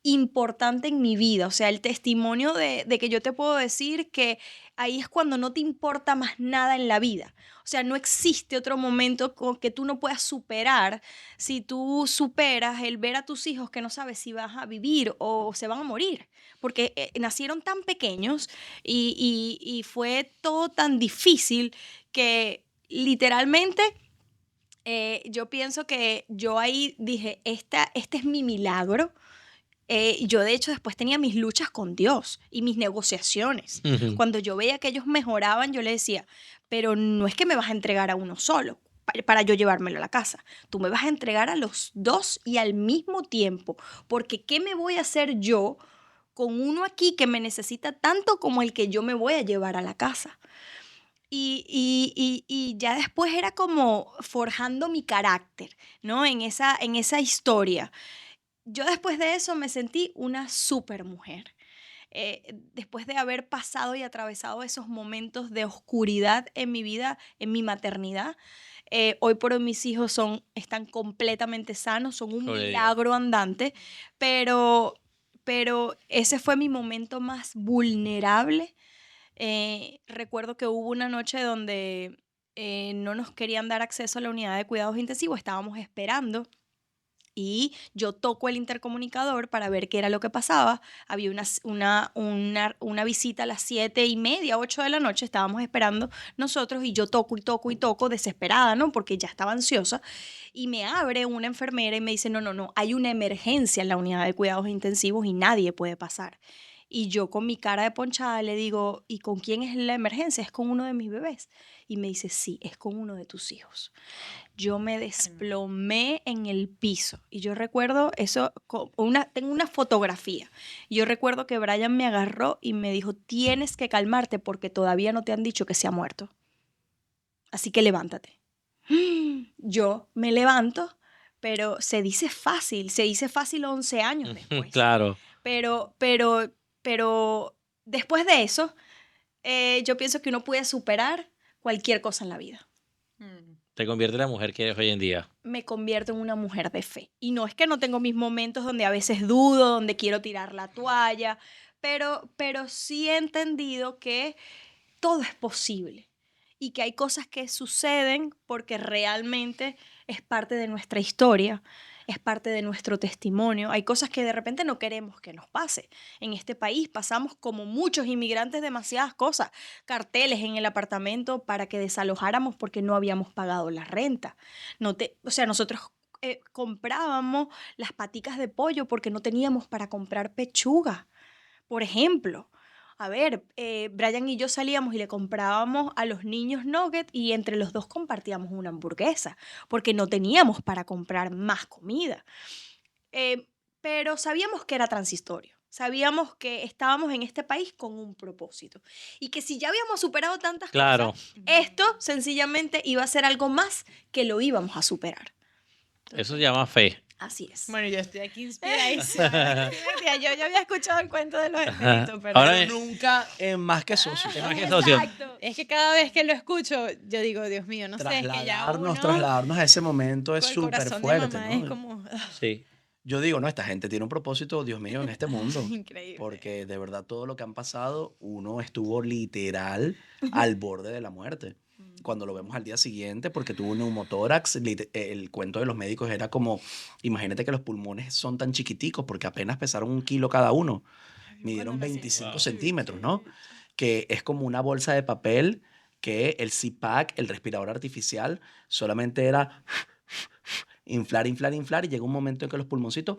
importante en mi vida, o sea, el testimonio de que yo te puedo decir que ahí es cuando no te importa más nada en la vida. O sea, no existe otro momento que tú no puedas superar si tú superas el ver a tus hijos que no sabes si vas a vivir o se van a morir, porque nacieron tan pequeños y fue todo tan difícil que literalmente yo pienso que yo ahí dije, este es mi milagro. Yo de hecho después tenía mis luchas con Dios y mis negociaciones. Ujú. Cuando yo veía que ellos mejoraban, yo le decía, pero no es que me vas a entregar a uno solo para yo llevármelo a la casa. Tú me vas a entregar a los dos y al mismo tiempo, porque ¿qué me voy a hacer yo con uno aquí que me necesita tanto como el que yo me voy a llevar a la casa? Y ya después era como forjando mi carácter, ¿no? En esa historia. Yo después de eso me sentí una super mujer. Después de haber pasado y atravesado esos momentos de oscuridad en mi vida, en mi maternidad, hoy por hoy mis hijos están completamente sanos, son un Gloria a Dios. milagro andante, pero, pero ese fue mi momento más vulnerable. Recuerdo que hubo una noche donde no nos querían dar acceso a la unidad de cuidados intensivos, estábamos esperando y yo toco el intercomunicador para ver qué era lo que pasaba. Había una visita a las 7:30, 8 de la noche, estábamos esperando nosotros y yo toco y toco y toco, desesperada, ¿no? Porque ya estaba ansiosa. Y me abre una enfermera y me dice, no, no, no, hay una emergencia en la unidad de cuidados intensivos y nadie puede pasar. Y yo con mi cara de ponchada le digo, ¿y con quién es la emergencia? ¿Es con uno de mis bebés? Y me dice, sí, es con uno de tus hijos. Yo me desplomé en el piso. Y yo recuerdo eso, tengo una fotografía. Y yo recuerdo que Brian me agarró y me dijo, tienes que calmarte porque todavía no te han dicho que se ha muerto. Así que levántate. Yo me levanto, pero se dice fácil 11 años después. Claro. Pero después de eso, yo pienso que uno puede superar cualquier cosa en la vida. Te convierte en la mujer que eres hoy en día. Me convierto en una mujer de fe. Y no es que no tengo mis momentos donde a veces dudo, donde quiero tirar la toalla, pero sí he entendido que todo es posible y que hay cosas que suceden porque realmente es parte de nuestra historia, es parte de nuestro testimonio. Hay cosas que de repente no queremos que nos pase. En este país pasamos como muchos inmigrantes demasiadas cosas, carteles en el apartamento para que desalojáramos porque no habíamos pagado la renta. O sea, nosotros comprábamos las paticas de pollo porque no teníamos para comprar pechuga, por ejemplo. A ver, Brian y yo salíamos y le comprábamos a los niños nuggets y entre los dos compartíamos una hamburguesa porque no teníamos para comprar más comida. Pero sabíamos que era transitorio. Sabíamos que estábamos en este país con un propósito y que si ya habíamos superado tantas Claro. cosas, esto sencillamente iba a ser algo más que lo íbamos a superar. Eso se llama fe. Así es. Bueno, yo estoy aquí inspiradísima. Yo había escuchado el cuento de los hermanitos, pero Ahora Pero nunca en Más que Socios. Más que socio. Exacto. es que cada vez que lo escucho, yo digo, Dios mío, no sé, es que ya uno Trasladarnos a ese momento es con el súper corazón de fuerte, mamá ¿no? es como Sí. Yo digo, no, esta gente tiene un propósito, Dios mío, en este mundo. increíble. Porque de verdad todo lo que han pasado, uno estuvo literal al borde de la muerte. Cuando lo vemos al día siguiente, porque tuvo un neumotórax, el cuento de los médicos era como, imagínate que los pulmones son tan chiquiticos, porque apenas pesaron 1 kilo cada uno. Midieron 25 Wow. centímetros, ¿no? Que es como una bolsa de papel que el CPAP, el respirador artificial, solamente era inflar, inflar, inflar, y llegó un momento en que los pulmoncitos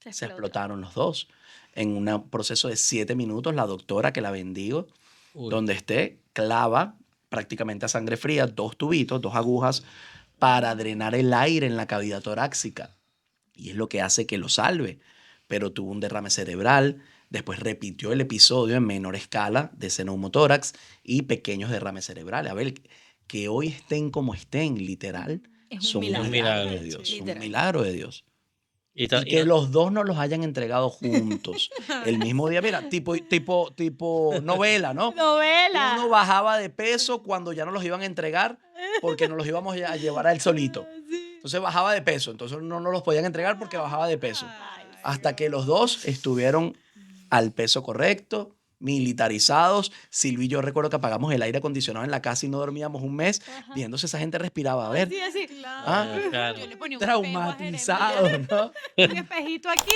se explotaron los dos. En un proceso de 7 minutos, la doctora, que la bendigo, Uy. donde esté, clava prácticamente a sangre fría 2 tubitos, 2 agujas, para drenar el aire en la cavidad torácica. Y es lo que hace que lo salve. Pero tuvo un derrame cerebral, después repitió el episodio en menor escala de ese neumotórax y pequeños derrames cerebrales. A ver, que hoy estén como estén, literal, Es un son milagro. un milagro Un de milagro, Dios. sí. Un Literal. milagro de Dios. Y, Y que los dos nos los hayan entregado juntos el mismo día. Mira, tipo novela, ¿no? Novela. Uno bajaba de peso cuando ya no los iban a entregar porque nos los íbamos a llevar a él solito. Entonces bajaba de peso. Entonces no nos los podían entregar porque bajaba de peso. Hasta que los dos estuvieron al peso correcto, militarizados. Silvio y yo recuerdo que apagamos el aire acondicionado en la casa y no dormíamos un mes viéndose esa gente respiraba. A ver, Así. Ah, claro. Yo le ponía un traumatizados, ¿no? un espejito aquí,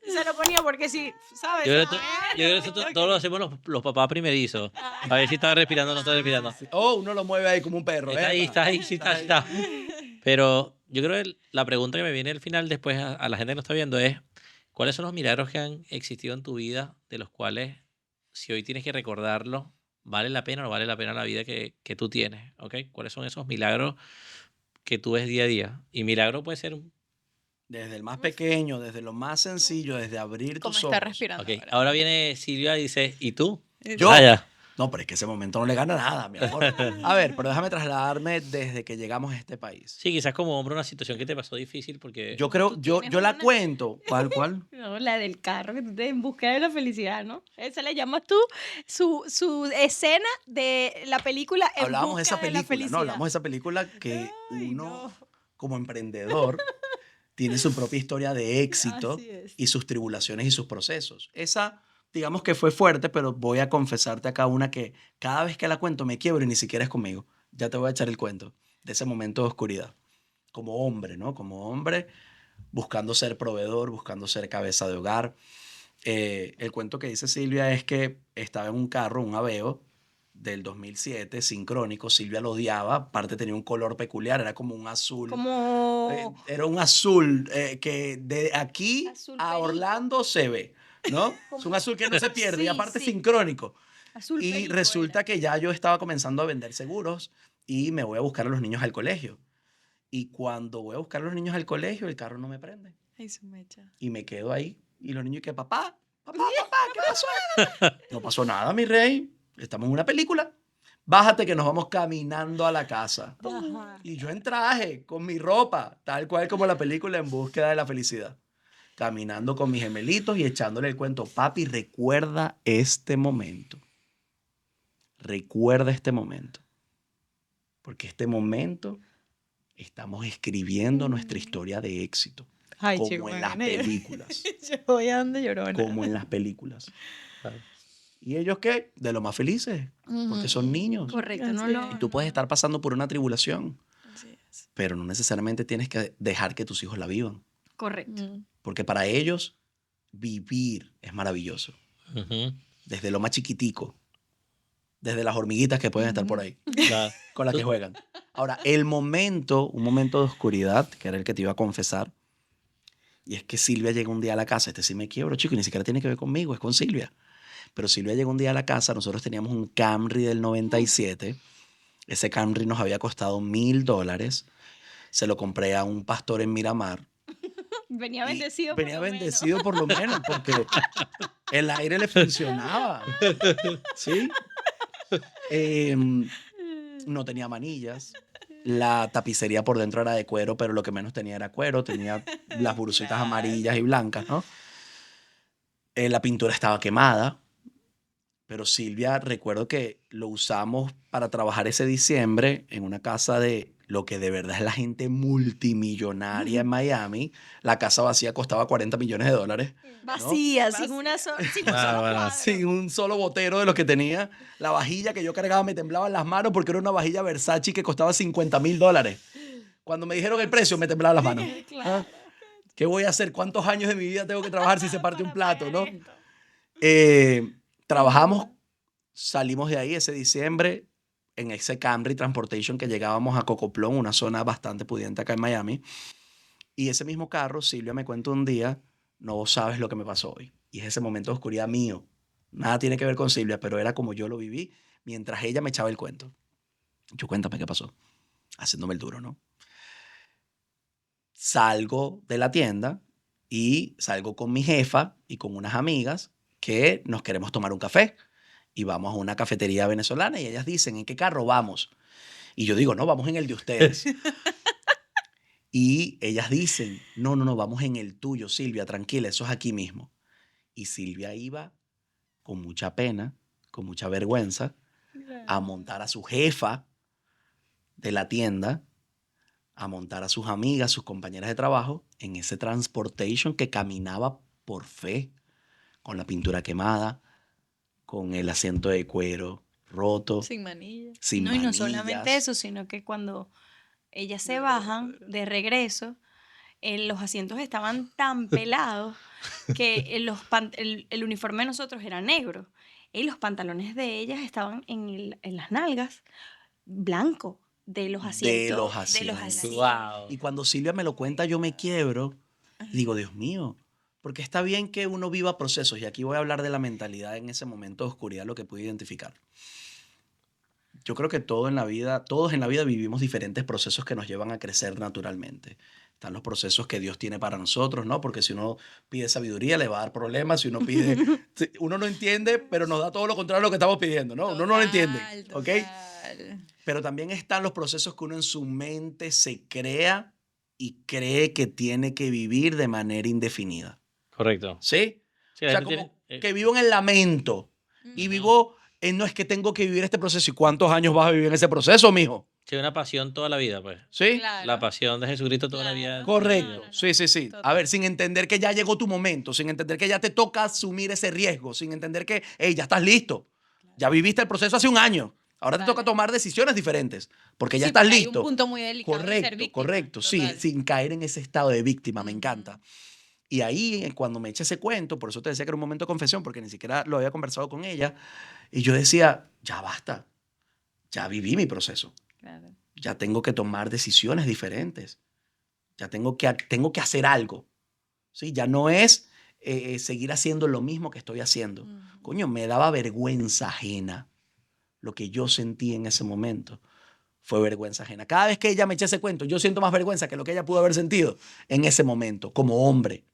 se lo ponía porque sí, ¿sabes? Yo creo que eso todo lo hacemos los papás primerizos. A ver si está respirando o no está respirando. Oh, uno lo mueve ahí como un perro. Está ahí, está ahí, sí está, sí está. Pero yo creo que la pregunta que me viene al final después a la gente que nos está viendo es, ¿Cuáles son los milagros que han existido en tu vida de los cuales, si hoy tienes que recordarlo, vale la pena o no vale la pena la vida que tú tienes? ¿Ok? ¿Cuáles son esos milagros que tú ves día a día? Y milagro puede ser un... Desde el más pequeño, desde lo más sencillo, desde abrir ¿Cómo tus está ojos. respirando Ok, ahora? ahora viene Silvia y dice, ¿y tú? Yo. Vaya. No, pero es que ese momento no le gana nada, mi amor. A ver, pero déjame trasladarme desde que llegamos a este país. Sí, quizás como hombre una situación que te pasó difícil porque... Yo creo, tú yo tienes la una. cuento. ¿Cuál? No, la del carro, que tú te en búsqueda de la felicidad, ¿no? Esa le llamas tú su escena de la película En Hablábamos de esa busca de la película, ¿no? felicidad. Hablamos de esa película que Ay, uno, no. como emprendedor, tiene su propia historia de éxito Así es. y sus tribulaciones y sus procesos. Esa, digamos que fue fuerte, pero voy a confesarte acá una que cada vez que la cuento me quiebro y ni siquiera es conmigo. Ya te voy a echar el cuento de ese momento de oscuridad. Como hombre, ¿no? Como hombre, buscando ser proveedor, buscando ser cabeza de hogar. El cuento que dice Silvia es que estaba en un carro, un Aveo del 2007, sincrónico. Silvia lo odiaba, aparte tenía un color peculiar, era como un azul. Como Era un azul que de aquí Azul a perico. Orlando se ve, ¿no? Es un azul que no se pierde y Sí, aparte sí. sincrónico. azul Y perico resulta era. que ya yo estaba comenzando a vender seguros y me voy a buscar a los niños al colegio. Y cuando voy a buscar a los niños al colegio, el carro no me prende. Ay, su mecha. Y me quedo ahí. Y los niños que, papá, ¿qué pasó? No pasó nada, mi rey. Estamos en una película. Bájate que nos vamos caminando a la casa. Ajá. Y yo en traje, con mi ropa, tal cual como la película En búsqueda de la felicidad. Caminando con mis gemelitos y echándole el cuento. Papi, recuerda este momento. Recuerda este momento. Porque este momento estamos escribiendo nuestra historia de éxito. Ay, Como en las películas. Yo voy a donde llorona. Como en las películas. Claro. ¿Y ellos qué? De lo más felices. Porque son niños. Correcto, no Así lo. Y tú puedes estar pasando por una tribulación. Así es. Pero no necesariamente tienes que dejar que tus hijos la vivan. Correcto. Porque para ellos vivir es maravilloso. Ujú, Desde lo más chiquitico. Desde las hormiguitas que pueden estar por ahí. claro. Con las que Tú- juegan. Ahora, un momento de oscuridad, que era el que te iba a confesar. Y es que Silvia llega un día a la casa. Este sí me quiebro, chico, y ni siquiera tiene que ver conmigo, es con Silvia. Pero Silvia llega un día a la casa. Nosotros teníamos un Camry del 97. Ese Camry nos había costado $1,000. Se lo compré a un pastor en Miramar. Venía Y bendecido. venía por lo menos. bendecido por lo menos, porque el aire le funcionaba. ¿Sí? No tenía manillas. La tapicería por dentro era de cuero, pero lo que menos tenía era cuero. Tenía las bursitas amarillas y blancas, ¿no? La pintura estaba quemada. Pero Silvia, recuerdo que lo usamos para trabajar ese diciembre en una casa de lo que de verdad es la gente multimillonaria en Miami. La casa vacía costaba $40 millones. Vacía, sin una sin un Ah, solo bueno, cuadro. Sin un solo botero de los que tenía. La vajilla que yo cargaba me temblaban las manos porque era una vajilla Versace que costaba $50,000. Cuando me dijeron el precio, me temblaban las manos. Claro. ¿Qué voy a hacer? ¿Cuántos años de mi vida tengo que trabajar si se parte un Para plato, no? pagar esto. Trabajamos, salimos de ahí ese diciembre en ese Camry Transportation que llegábamos a Cocoplón, una zona bastante pudiente acá en Miami. Y ese mismo carro, Silvia me cuenta un día, no sabes lo que me pasó hoy. Y es ese momento de oscuridad mío. Nada tiene que ver con Silvia, pero era como yo lo viví mientras ella me echaba el cuento. Yo, cuéntame qué pasó. Haciéndome el duro, ¿no? Salgo de la tienda y salgo con mi jefa y con unas amigas que nos queremos tomar un café. Y vamos a una cafetería venezolana y ellas dicen, ¿en qué carro vamos? Y yo digo, no, vamos en el de ustedes. Y ellas dicen, no, vamos en el tuyo, Silvia, tranquila, eso es aquí mismo. Y Silvia iba con mucha pena, con mucha vergüenza, a montar a su jefa de la tienda, a montar a sus amigas, sus compañeras de trabajo, en ese transportation que caminaba por fe, con la pintura quemada, con el asiento de cuero roto, Sin manilla. sin No, y no manillas. solamente eso, sino que cuando ellas se bajan de regreso, los asientos estaban tan pelados que el uniforme de nosotros era negro y los pantalones de ellas estaban en las nalgas blanco de los asientos. De los asientos. Wow. Y cuando Silvia me lo cuenta, yo me quiebro y digo, Dios mío, Porque está bien que uno viva procesos, y aquí voy a hablar de la mentalidad en ese momento de oscuridad, lo que pude identificar. Yo creo que todos en la vida vivimos diferentes procesos que nos llevan a crecer naturalmente. Están los procesos que Dios tiene para nosotros, ¿no? Porque si uno pide sabiduría, le va a dar problemas. Si uno pide, uno no entiende, pero nos da todo lo contrario a lo que estamos pidiendo, ¿no? Uno no lo entiende, ¿ok? Total. Pero también están los procesos que uno en su mente se crea y cree que tiene que vivir de manera indefinida. Correcto. ¿Sí? Sí, O la sea, gente como tiene- que vivo en el lamento y vivo en no es que tengo que vivir este proceso. ¿Y cuántos años vas a vivir en ese proceso, mijo? sí, una pasión toda la vida, pues. ¿Sí? Claro. La pasión de Jesucristo toda la vida. Claro. Correcto. No, no, no. Sí, sí, sí. A Total. ver, sin entender que ya llegó tu momento, sin entender que ya te toca asumir ese riesgo, sin entender que, hey, ya estás listo. Ya viviste el proceso hace un año. Ahora te toca Total. tomar decisiones diferentes porque ya Sí, estás porque hay listo. un punto muy delicado de ser Correcto, víctima. correcto. Sí, Total. sin caer en ese estado de víctima, me Ujú. encanta. Y ahí, cuando me eché ese cuento, por eso te decía que era un momento de confesión, porque ni siquiera lo había conversado con ella, y yo decía, ya basta, ya viví mi proceso, Claro. ya tengo que tomar decisiones diferentes, ya tengo que hacer algo, ¿sí? Ya no es seguir haciendo lo mismo que estoy haciendo. Ujú. Coño, me daba vergüenza ajena lo que yo sentí en ese momento. Fue vergüenza ajena. Cada vez que ella me echa ese cuento, yo siento más vergüenza que lo que ella pudo haber sentido en ese momento, como hombre.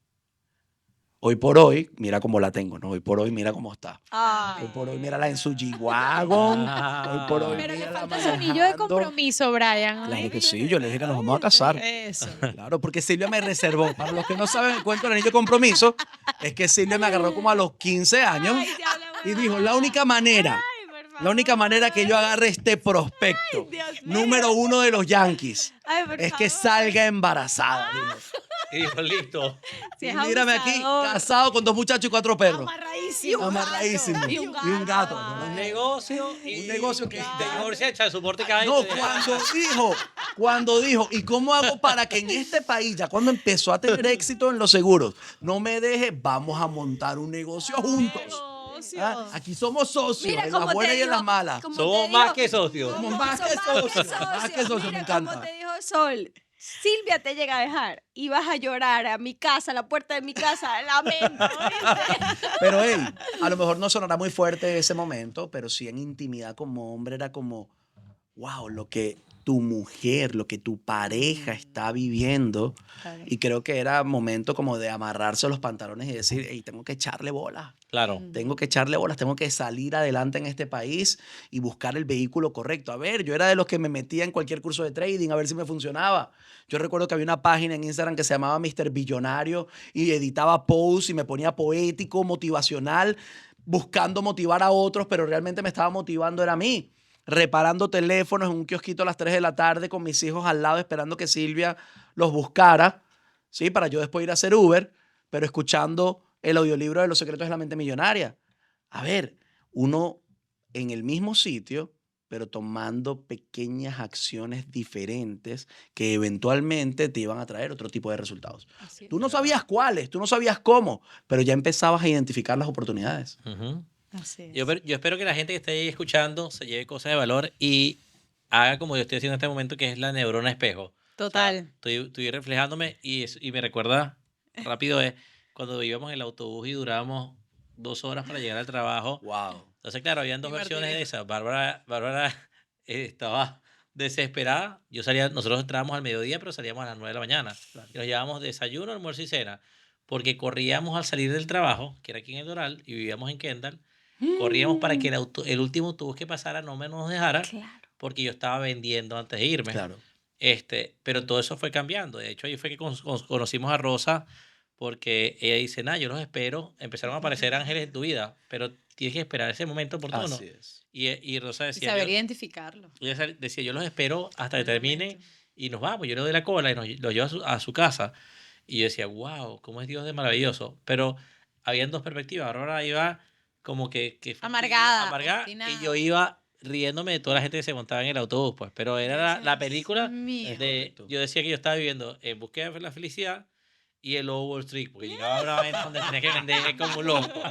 Hoy por hoy, mira cómo la tengo, ¿no? Hoy por hoy, mira cómo está. Ay. Hoy por hoy, mírala en su G-Wagon. Hoy por hoy, Pero le mírala falta su anillo de manejando. compromiso, Brian. Claro que sí, yo le dije que nos vamos a casar. Eso. Claro, porque Silvia me reservó. Para los que no saben el cuento del anillo de compromiso, es que Silvia me agarró como a los 15 años Ay, diablo, y dijo, la única manera que yo agarre este prospecto, Dios mío. número 1 de los Yankees, Ay, por es que favor. salga embarazada. dijo. Y dijo, listo. Si Y es mírame aquí, abusador. casado con 2 muchachos y 4 perros. Amarradísimo. Amarradísimo. Y un gato. Y un gato. Ay. Un negocio. Un negocio que- De divorcia, echa el soporte que hay. No, cuando dijo, ¿y cómo hago para que en este país, ya cuando empezó a tener éxito en los seguros, no me deje, vamos a montar un negocio juntos? Negocio. Ah, aquí somos socios, Mira en cómo las te buenas y en dijo, las malas. como Somos te más dijo- que socios. Somos más que socios, más que socios, me Mira encanta. cómo te dijo Sol. Silvia te llega a dejar y vas a llorar a mi casa, a la puerta de mi casa, lamento. ¿viste? Pero, hey, a lo mejor no sonará muy fuerte ese momento, pero sí en intimidad como hombre era como, wow, lo que tu mujer, lo que tu pareja está viviendo. Claro. Y creo que era momento como de amarrarse los pantalones y decir, hey, tengo que echarle bola. Claro. Tengo que echarle bolas, tengo que salir adelante en este país y buscar el vehículo correcto. A ver, yo era de los que me metía en cualquier curso de trading a ver si me funcionaba. Yo recuerdo que había una página en Instagram que se llamaba Mr. Billonario y editaba posts y me ponía poético, motivacional, buscando motivar a otros, pero realmente me estaba motivando era a mí. Reparando teléfonos en un kiosquito a las 3 de la tarde con mis hijos al lado esperando que Silvia los buscara, ¿sí? Para yo después ir a hacer Uber, pero escuchando el audiolibro de Los secretos de la mente millonaria. A ver, uno en el mismo sitio, pero tomando pequeñas acciones diferentes que eventualmente te iban a traer otro tipo de resultados. Así es. Tú no sabías cuáles, tú no sabías cómo, pero ya empezabas a identificar las oportunidades. Ujú. Así es. Yo espero que la gente que esté ahí escuchando se lleve cosas de valor y haga como yo estoy haciendo en este momento, que es la neurona espejo. Total. Estoy reflejándome y me recuerda rápido es cuando íbamos en el autobús y durábamos 2 horas para llegar al trabajo. Wow. Entonces, claro, habían dos Mi versiones de martirio. esas. Bárbara estaba desesperada. Nosotros entrábamos al mediodía, pero salíamos a las 9 de la mañana. Y nos llevábamos desayuno, almuerzo y cena. Porque corríamos al salir del trabajo, que era aquí en el Doral, y vivíamos en Kendall. Corríamos para que el último autobús que pasara no nos dejara, Claro. porque yo estaba vendiendo antes de irme. Claro. Pero todo eso fue cambiando. De hecho, ahí fue que conocimos a Rosa, porque ella dice, nah, yo los espero. Empezaron a aparecer ángeles en tu vida, pero tienes que esperar ese momento oportuno. Así es. Y Rosa Y decía, saber identificarlo. decía, yo los espero hasta que El termine momento. y nos vamos. Yo le doy la cola y los llevo a su casa. Y yo decía, wow, cómo es Dios de maravilloso. Pero habían dos perspectivas. Ahora iba como que Amargada, y obstinada. yo iba riéndome de toda la gente que se montaba en el autobús, pues. Pero era la película Mío. correcto. yo decía que yo estaba viviendo En búsqueda de la felicidad y el Lobo Wall Street, porque llegaba una vez donde tenía que vender como un loco.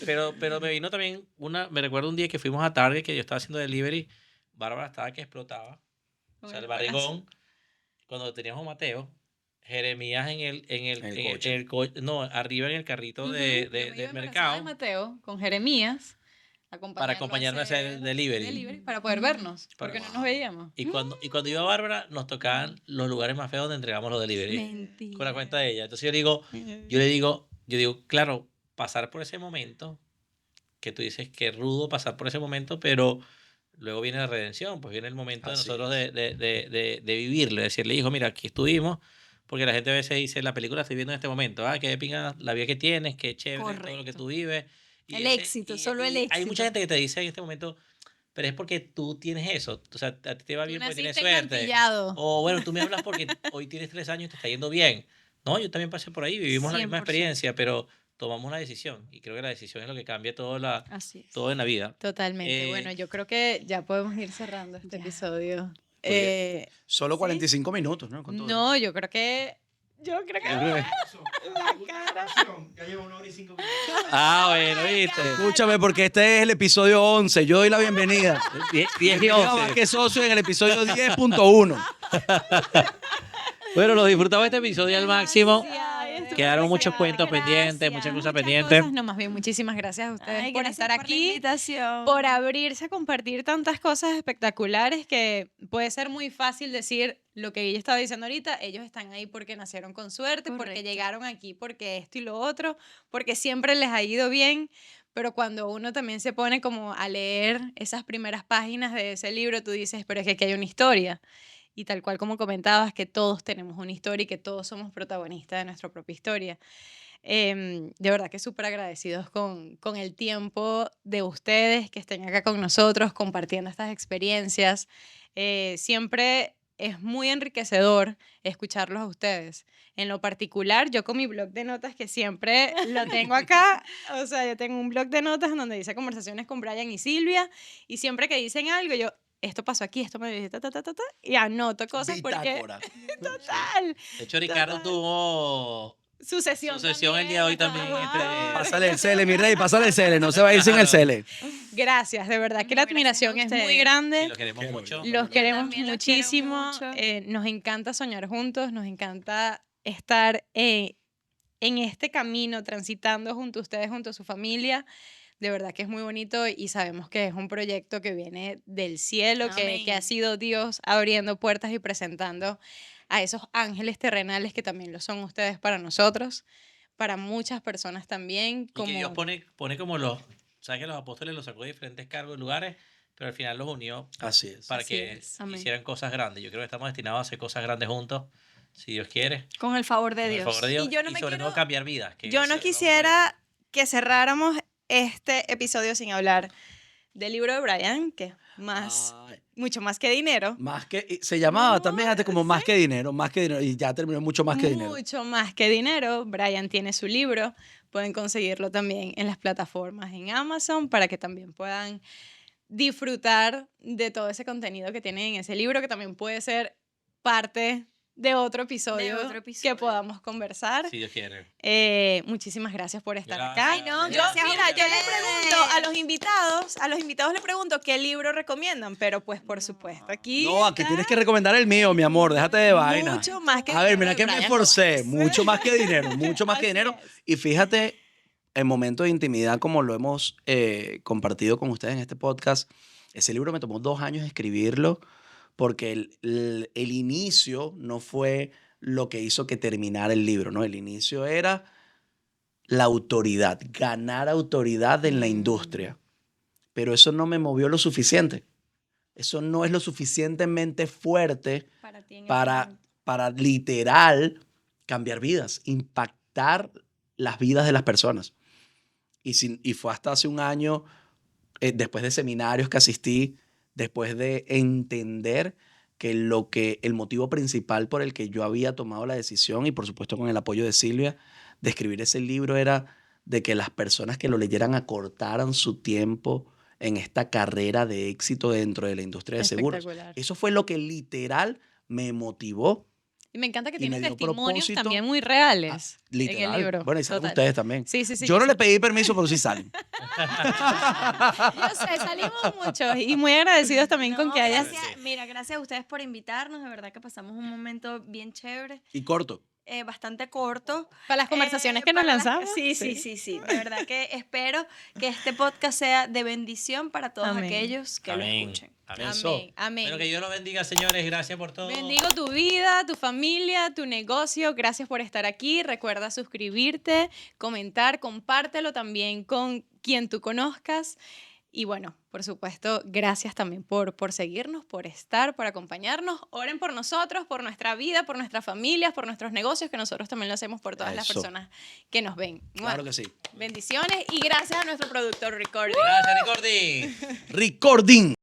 Pero me vino también me recuerdo un día que fuimos a Target, que yo estaba haciendo delivery, Bárbara estaba que explotaba, o sea, el barrigón, cuando teníamos a Mateo, Jeremías El coche. no, arriba en el carrito Ujú, de, yo me iba del embarazada de mercado Mateo con Jeremías, para acompañarme a hacer el delivery. para poder vernos, Para- porque no nos veíamos. Y cuando iba Bárbara, nos tocaban los lugares más feos donde entregamos los delivery. Mentira. Con la cuenta de ella. Entonces yo digo, claro, pasar por ese momento, que tú dices que es rudo pasar por ese momento, pero luego viene la redención, pues viene el momento de Así nosotros es. de vivirlo, de decirle, hijo, mira, aquí estuvimos, porque la gente a veces dice, la película la estoy viendo en este momento, qué de pinga la vida que tienes, qué chévere todo lo que Correcto. tú vives. El éxito, solo el Hay éxito. mucha gente que te dice en este momento, pero es porque tú tienes eso, o sea, a ti te va Tú bien porque tienes naciste suerte. encantillado. O bueno, tú me hablas porque hoy tienes 3 años y te está yendo bien. No, yo también pasé por ahí, vivimos la misma 100%. experiencia, pero tomamos una decisión y creo que la decisión es lo que cambia Así es. todo en la vida. Totalmente. Eh, Bueno, yo creo que ya podemos ir cerrando este Ya. episodio. bien. Eh, Solo ¿sí? 45 minutos, ¿no? Con todo. No, yo creo que... Yo creo que- bueno, viste. Escúchame, porque este es el episodio 11. Yo doy la bienvenida. 10 y Bienvenido a 11. Vázquez Socio en el episodio 10.1. Bueno, los disfrutamos este episodio al máximo. Ay, estuvo Quedaron muchos demasiado. cuentos pendientes, muchas cosas Muchas pendientes. cosas. No, más bien, muchísimas gracias a ustedes Ay, por gracias estar por la aquí, invitación. por abrirse a compartir tantas cosas espectaculares que puede ser muy fácil decir lo que ella estaba diciendo ahorita, ellos están ahí porque nacieron con suerte, porque Correcto. llegaron aquí, porque esto y lo otro, porque siempre les ha ido bien, pero cuando uno también se pone como a leer esas primeras páginas de ese libro, tú dices, pero es que aquí hay una historia. Y tal cual como comentabas, que todos tenemos una historia y que todos somos protagonistas de nuestra propia historia. De verdad que súper agradecidos con el tiempo de ustedes que estén acá con nosotros compartiendo estas experiencias. Siempre es muy enriquecedor escucharlos a ustedes. En lo particular, yo con mi blog de notas que siempre lo tengo acá, o sea, yo tengo un blog de notas en donde dice conversaciones con Brian y Silvia, y siempre que dicen algo, yo, esto pasó aquí, esto me dice, y anoto cosas porque, Bitácora. tal, De hecho, Ricardo tuvo su sesión el día de hoy también. Ay. Pásale el cele, mi rey, pásale el cele. No se va a ir sin el cele. Gracias, de verdad que No, la gracias admiración a es muy ustedes. grande. Y lo queremos Qué mucho. Los Yo queremos también los quiero muchísimo. mucho. Nos encanta soñar juntos, nos encanta estar en este camino, transitando junto a ustedes, junto a su familia. De verdad que es muy bonito y sabemos que es un proyecto que viene del cielo, que ha Amén. sido Dios abriendo puertas y presentando a esos ángeles terrenales que también lo son ustedes para nosotros, para muchas personas también. Y que Dios pone como sabes que los apóstoles los sacó de diferentes cargos y lugares, pero al final los unió Así es. para Así que es. Amén. hicieran cosas grandes. Yo creo que estamos destinados a hacer cosas grandes juntos, si Dios quiere, Con el favor de con el Dios. favor de Dios, Y yo no y me sobre quiero- todo cambiar vidas. que Yo eso no es lo que quisiera que cerráramos este episodio sin hablar del libro de Brian, que es Ay, mucho más que dinero. más que, se llamaba No, también antes como más que dinero, y ya terminó mucho más que dinero. Mucho más que dinero. Brian tiene su libro. Pueden conseguirlo también en las plataformas en Amazon para que también puedan disfrutar de todo ese contenido que tienen en ese libro, que también puede ser parte de otro episodio, episodio. que podamos conversar. Si Dios quiere. Muchísimas gracias por estar Gracias. acá. Ay, no, Yo, gracias a mira, yo les ustedes. pregunto a los invitados les pregunto qué libro recomiendan, pero pues por supuesto aquí No, aquí está tienes que recomendar el mío, mi amor, déjate de vaina. mucho más que A ver, dinero mira de que me Brian esforcé, Rojas. mucho más que dinero, mucho más que Así dinero. es. Y fíjate, en momentos de intimidad, como lo hemos compartido con ustedes en este podcast, ese libro me tomó 2 años escribirlo, porque el inicio no fue lo que hizo que terminara el libro, ¿no? El inicio era la autoridad, ganar autoridad en la industria. Pero eso no me movió lo suficiente. Eso no es lo suficientemente fuerte Para ti en el para, momento. para literal cambiar vidas, impactar las vidas de las personas. Y fue hasta hace un año, después de seminarios que asistí, después de entender que el motivo principal por el que yo había tomado la decisión, y por supuesto con el apoyo de Silvia, de escribir ese libro, era de que las personas que lo leyeran acortaran su tiempo en esta carrera de éxito dentro de la industria de seguros. Espectacular. Eso fue lo que literal me motivó. Y me encanta que Y tiene me dio testimonios propósito. también muy reales Literal. en el libro. Bueno, y salen Total. ustedes también. Sí, sí, sí. Yo no sé. le pedí permiso, pero sí salen. Yo sé, salimos muchos y muy agradecidos también con No, que hayas... gracias, mira, gracias a ustedes por invitarnos. De verdad que pasamos un momento bien chévere. Y corto. bastante corto. Para las conversaciones que nos para las- lanzamos. Sí. De verdad que espero que este podcast sea de bendición para todos Amén. aquellos que lo Amén. escuchen. Amén. Eso. Amén, amén. Bueno, que Dios los bendiga, señores. Gracias por todo. Bendigo tu vida, tu familia, tu negocio. Gracias por estar aquí. Recuerda suscribirte, comentar, compártelo también con quien tú conozcas. Y bueno, por supuesto, gracias también por seguirnos, por estar, por acompañarnos. Oren por nosotros, por nuestra vida, por nuestras familias, por nuestros negocios, que nosotros también lo hacemos por todas las Eso. personas que nos ven. Claro que sí. Bendiciones y gracias a nuestro productor Recording. Gracias, Ricordi. Recording.